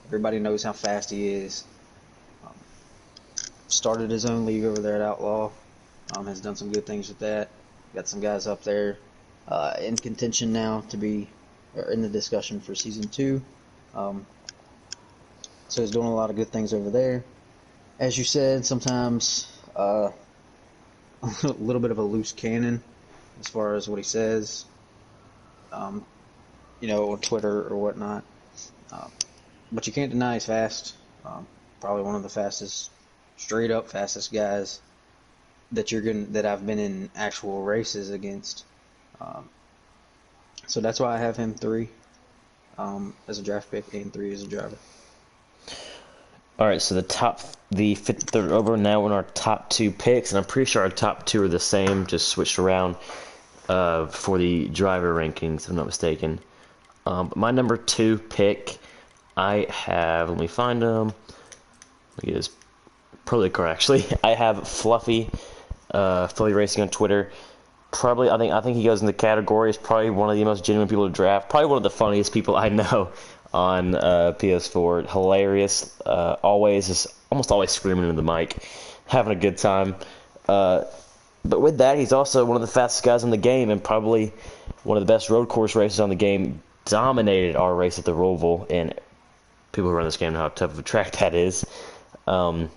Everybody knows how fast he is. Started his own league over there at Outlaw. Has done some good things with that. Got some guys up there in contention now to be or in the discussion for Season 2. So he's doing a lot of good things over there. As you said, sometimes a little bit of a loose cannon as far as what he says, on Twitter or whatnot. But you can't deny he's fast. Probably one of the fastest, straight up fastest guys that I've been in actual races against. So that's why I have him 3 as a draft pick and 3 as a driver. All right, so they're over now in our top 2 picks, and I'm pretty sure our top 2 are the same, just switched around for the driver rankings, if I'm not mistaken. But my number 2 pick, I have. Let me find him. Let me get his Pro League car. Actually, I have Fluffy Racing on Twitter. Probably, I think he goes in the category as probably one of the most genuine people to draft. Probably one of the funniest people I know on PS4. Hilarious. Almost always screaming into the mic, having a good time. But with that, he's also one of the fastest guys in the game and probably one of the best road course races on the game. Dominated our race at the Roval, and people who run this game know how tough of a track that is. I'm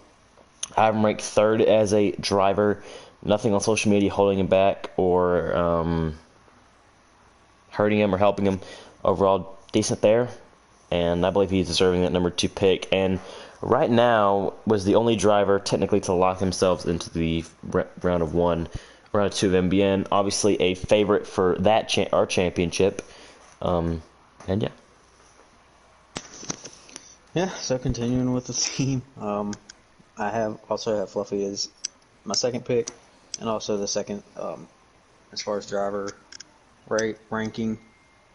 ranked 3rd as a driver. Nothing on social media holding him back or hurting him or helping him. Overall, decent there. And I believe he's deserving that number 2 pick. And right now was the only driver technically to lock themselves into the round of 2 of MBN. Obviously a favorite for that our championship. And yeah. Yeah, so continuing with the theme, I also have Fluffy as my 2nd pick, and also the 2nd as far as driver ranking.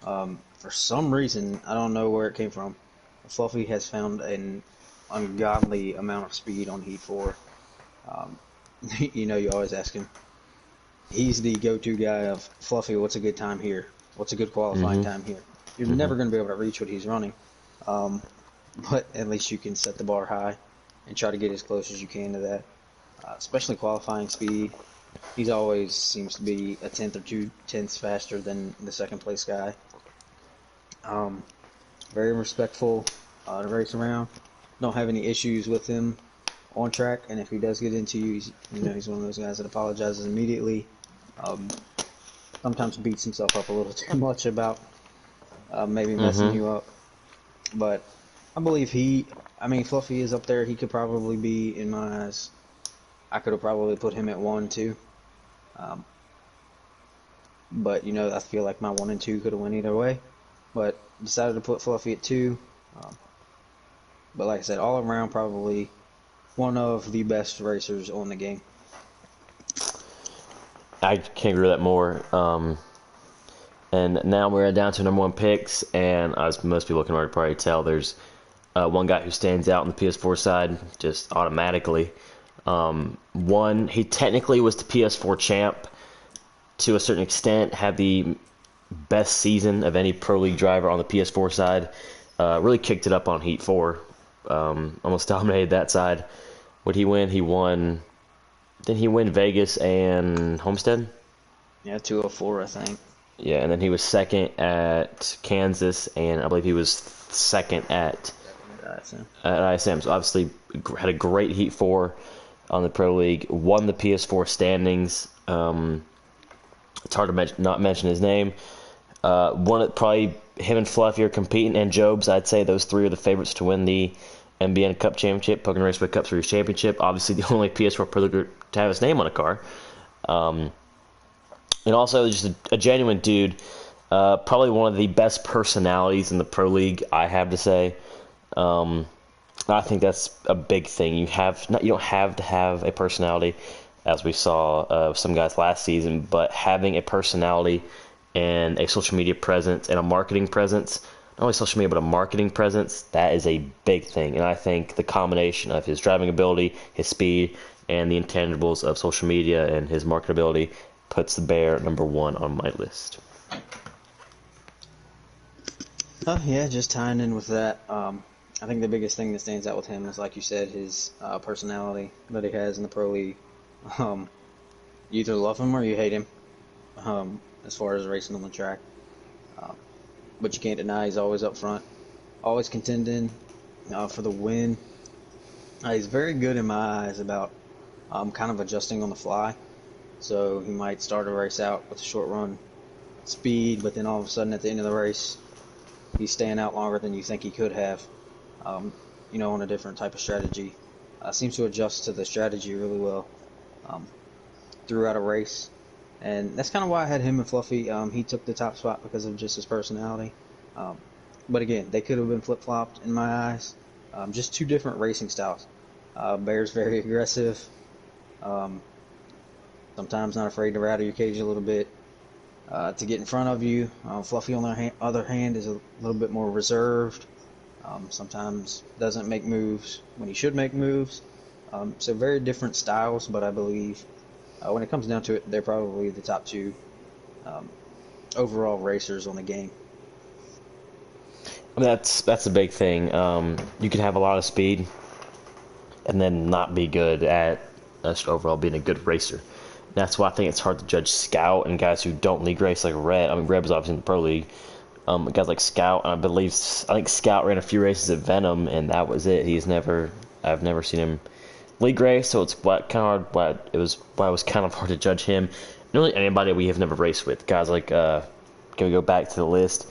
For some reason, I don't know where it came from, Fluffy has found an ungodly amount of speed on Heat 4. You always ask him. He's the go-to guy of, Fluffy, what's a good time here? What's a good qualifying time here? You're never going to be able to reach what he's running. But at least you can set the bar high and try to get as close as you can to that. Especially qualifying speed. He's always seems to be a 10th or 2 tenths faster than the 2nd place guy. Very respectful to race around. Don't have any issues with him on track, and if he does get into you, he's one of those guys that apologizes immediately. Sometimes beats himself up a little too much about maybe messing you up. But I believe Fluffy is up there. He could probably be, in my eyes, I could have probably put him at 1, 2. But, I feel like my 1 and 2 could have went either way. But decided to put Fluffy at 2. But like I said, all around probably one of the best racers on the game. I can't agree with that more. And now we're down to number 1 picks, and as most people can already probably tell, there's one guy who stands out on the PS4 side just automatically. He technically was the PS4 champ to a certain extent, had the best season of any Pro League driver on the PS4 side. Really kicked it up on Heat 4. Almost dominated that side. Would he win? He won. Didn't he win Vegas and Homestead? Yeah, 204, I think. Yeah, and then he was 2nd at Kansas, and I believe he was 2nd at ISM. So obviously had a great Heat 4 on the Pro League. Won the PS4 standings. It's hard to not mention his name. Probably him and Fluffy are competing, and Jobs. I'd say those 3 are the favorites to win the MBN Cup Championship, Pokemon Raceway Cup Series Championship. Obviously, the only PS4 Pro League to have his name on a car. And also just a genuine dude. Probably one of the best personalities in the Pro League, I have to say. I think that's a big thing. You don't have to have a personality, as we saw some guys last season, but having a personality and a social media presence and a marketing presence. Not only social media, but a marketing presence. That is a big thing. And I think the combination of his driving ability, his speed, and the intangibles of social media and his marketability puts the Bear #1 on my list. Oh yeah, just tying in with that. I think the biggest thing that stands out with him is, like you said, his personality that he has in the pro league. You either love him or you hate him, as far as racing on the track. But you can't deny he's always up front, always contending for the win. He's very good in my eyes about kind of adjusting on the fly. So he might start a race out with a short run speed, but then all of a sudden at the end of the race, he's staying out longer than you think he could have, on a different type of strategy. Seems to adjust to the strategy really well throughout a race. And that's kind of why I had him and Fluffy. He took the top spot because of just his personality. But again, they could have been flip-flopped in my eyes. Just two different racing styles. Bear's very aggressive. Sometimes not afraid to rattle your cage a little bit to get in front of you. Fluffy, on the other hand, is a little bit more reserved. Sometimes doesn't make moves when he should make moves. So very different styles, but I believe when it comes down to it, they're probably the top two overall racers on the game. I mean, that's a big thing. You can have a lot of speed and then not be good at overall being a good racer. That's why I think it's hard to judge Scout and guys who don't league race like Red. I mean, Red was obviously in the pro league. Guys like Scout, and I think Scout ran a few races at Venom, and that was it. I've never seen him league race, so it's kind of hard. Why it was kind of hard to judge him. Really, anybody we have never raced with, guys like. Can we go back to the list?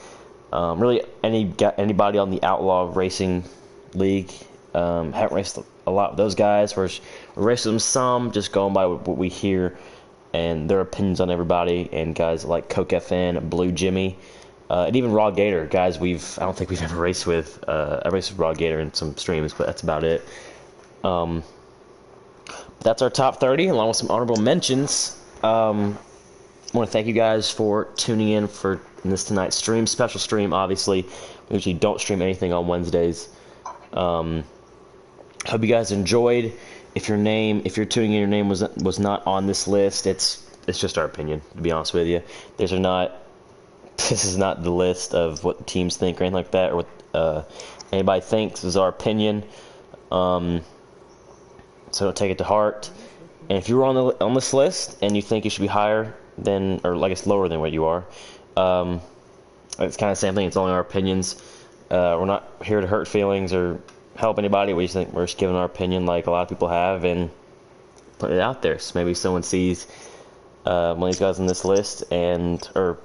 Really, anybody on the Outlaw Racing League. Haven't raced a lot with those guys. We raced with them some, just going by what we hear and their opinions on everybody. And guys like Coke FN, Blue Jimmy, and even Raw Gator, guys I don't think we've ever raced with. I raced with Raw Gator in some streams, but that's about it. That's our top 30, along with some honorable mentions. I want to thank you guys for tuning in for this tonight's stream. Special stream, obviously. We usually don't stream anything on Wednesdays. Hope you guys enjoyed. If you're tuning in, your name was not on this list, it's just our opinion, to be honest with you. This is not the list of what teams think or anything like that, or what anybody thinks. This is our opinion. So don't take it to heart. And if you were on this list and you think you should be higher than, or I guess lower than what you are, it's kind of the same thing. It's only our opinions. We're not here to hurt feelings or help anybody. We just think we're just giving our opinion, like a lot of people have, and put it out there. So maybe someone sees one of these guys on this list, or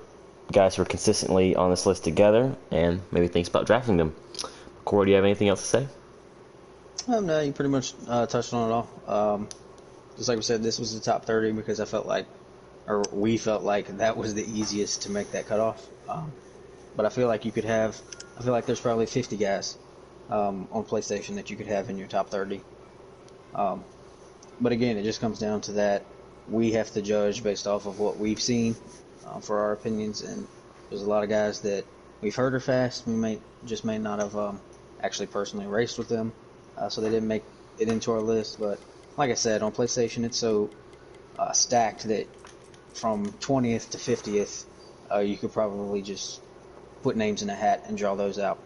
guys who are consistently on this list together, and maybe thinks about drafting them. Corey, do you have anything else to say? No, you pretty much touched on it all. Just like we said, this was the top 30 because we felt like that was the easiest to make that cutoff. But I feel like there's probably 50 guys on PlayStation that you could have in your top 30. But again, it just comes down to that we have to judge based off of what we've seen for our opinions, and there's a lot of guys that we've heard are fast. We may not have actually personally raced with them, so they didn't make it into our list. But like I said, on PlayStation, it's so stacked that from 20th to 50th, you could probably just put names in a hat and draw those out.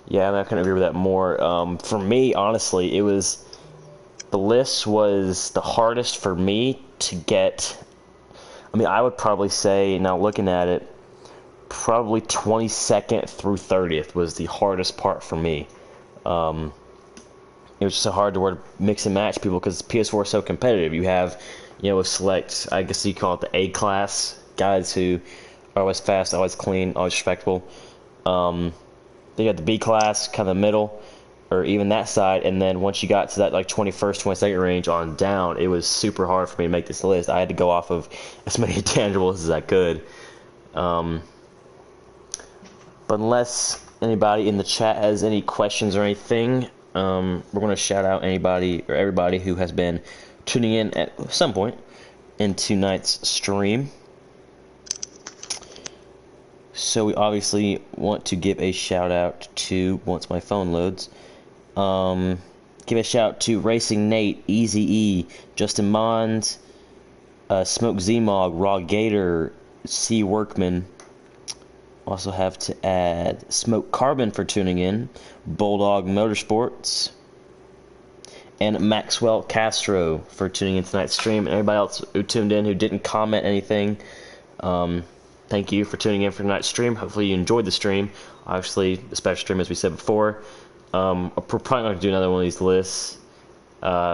Yeah, I couldn't agree with that more. For me, honestly, the list was the hardest for me to get. I mean, I would probably say, now looking at it, probably 22nd through 30th was the hardest part for me. It was just so hard to mix and match people because PS4 is so competitive. You have, select, I guess you call it the A class, guys who are always fast, always clean, always respectable. They got the B class, kind of the middle, or even that side, and then once you got to that 21st, 22nd range on down, it was super hard for me to make this list. I had to go off of as many intangibles as I could. But unless anybody in the chat has any questions or anything, we're going to shout out anybody or everybody who has been tuning in at some point in tonight's stream. So we obviously want to give a shout out to, once my phone loads, give a shout out to Racing Nate, Easy E, Justin Mons, Smoke Zmog, Raw Gator, C Workman. Also have to add Smoke Carbon for tuning in, Bulldog Motorsports, and Maxwell Castro for tuning in tonight's stream. And everybody else who tuned in who didn't comment anything, thank you for tuning in for tonight's stream. Hopefully you enjoyed the stream. Obviously, the special stream, as we said before. We're probably not going to do another one of these lists.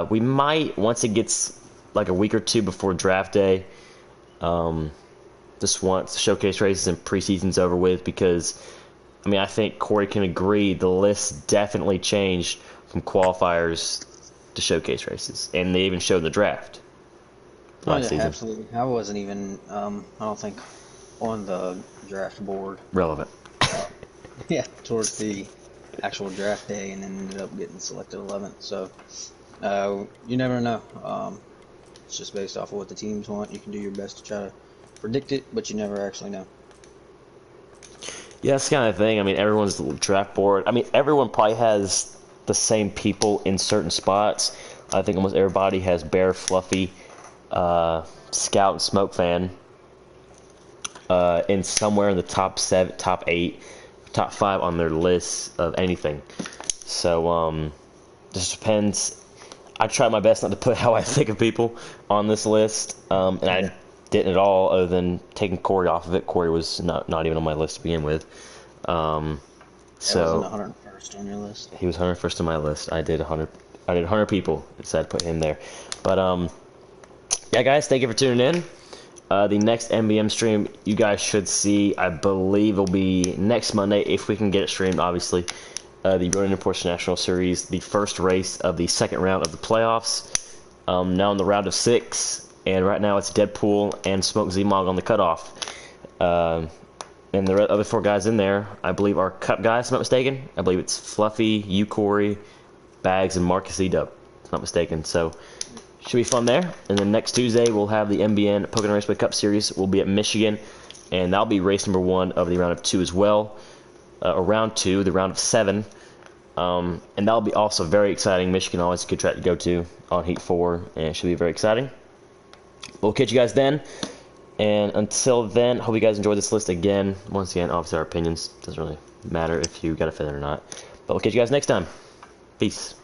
We might, once it gets like a week or two before draft day, just once the showcase races and preseason's over with, because, I mean, I think Corey can agree the list definitely changed from qualifiers to showcase races, and they even showed the draft last season. Absolutely. I wasn't even, I don't think, on the draft board. Relevant. Yeah, towards the actual draft day, and then ended up getting selected 11th. So, you never know. It's just based off of what the teams want. You can do your best to try to predict it, but you never actually know. Yeah, that's the kind of thing. I mean, everyone's draft board. I mean, everyone probably has the same people in certain spots. I think almost everybody has Bear, Fluffy, Scout, and Smoke Fan in somewhere in the top 7, top 8, top 5 on their list of anything. So, just depends. I try my best not to put how I think of people on this list, and I didn't at all, other than taking Corey off of it. Corey was not even on my list to begin with. So wasn't 101st on your list. He was 101st on my list. I did 100 people. Decided to put him there. But yeah, guys, thank you for tuning in. The next MBM stream you guys should see, I believe, will be next Monday if we can get it streamed. Obviously, the Road Imports National Series, the first race of the second round of the playoffs. Now in the round of 6. And right now it's Deadpool and Smoke Zmog on the cutoff. And the other 4 guys in there, I believe, are Cup guys, if I'm not mistaken. I believe it's Fluffy, you, Corey, Bags, and Marcus E-Dub, if I'm not mistaken. So, should be fun there. And then next Tuesday, we'll have the MBN Pokemon Raceway Cup Series. We'll be at Michigan. And that'll be race number 1 of the round of 2 as well. Or round 2, the round of 7. And that'll be also very exciting. Michigan always a good track to go to on Heat 4. And it should be very exciting. We'll catch you guys then, and until then, hope you guys enjoy this list again. Once again, obviously our opinions, doesn't really matter if you got a feather or not, but we'll catch you guys next time. Peace.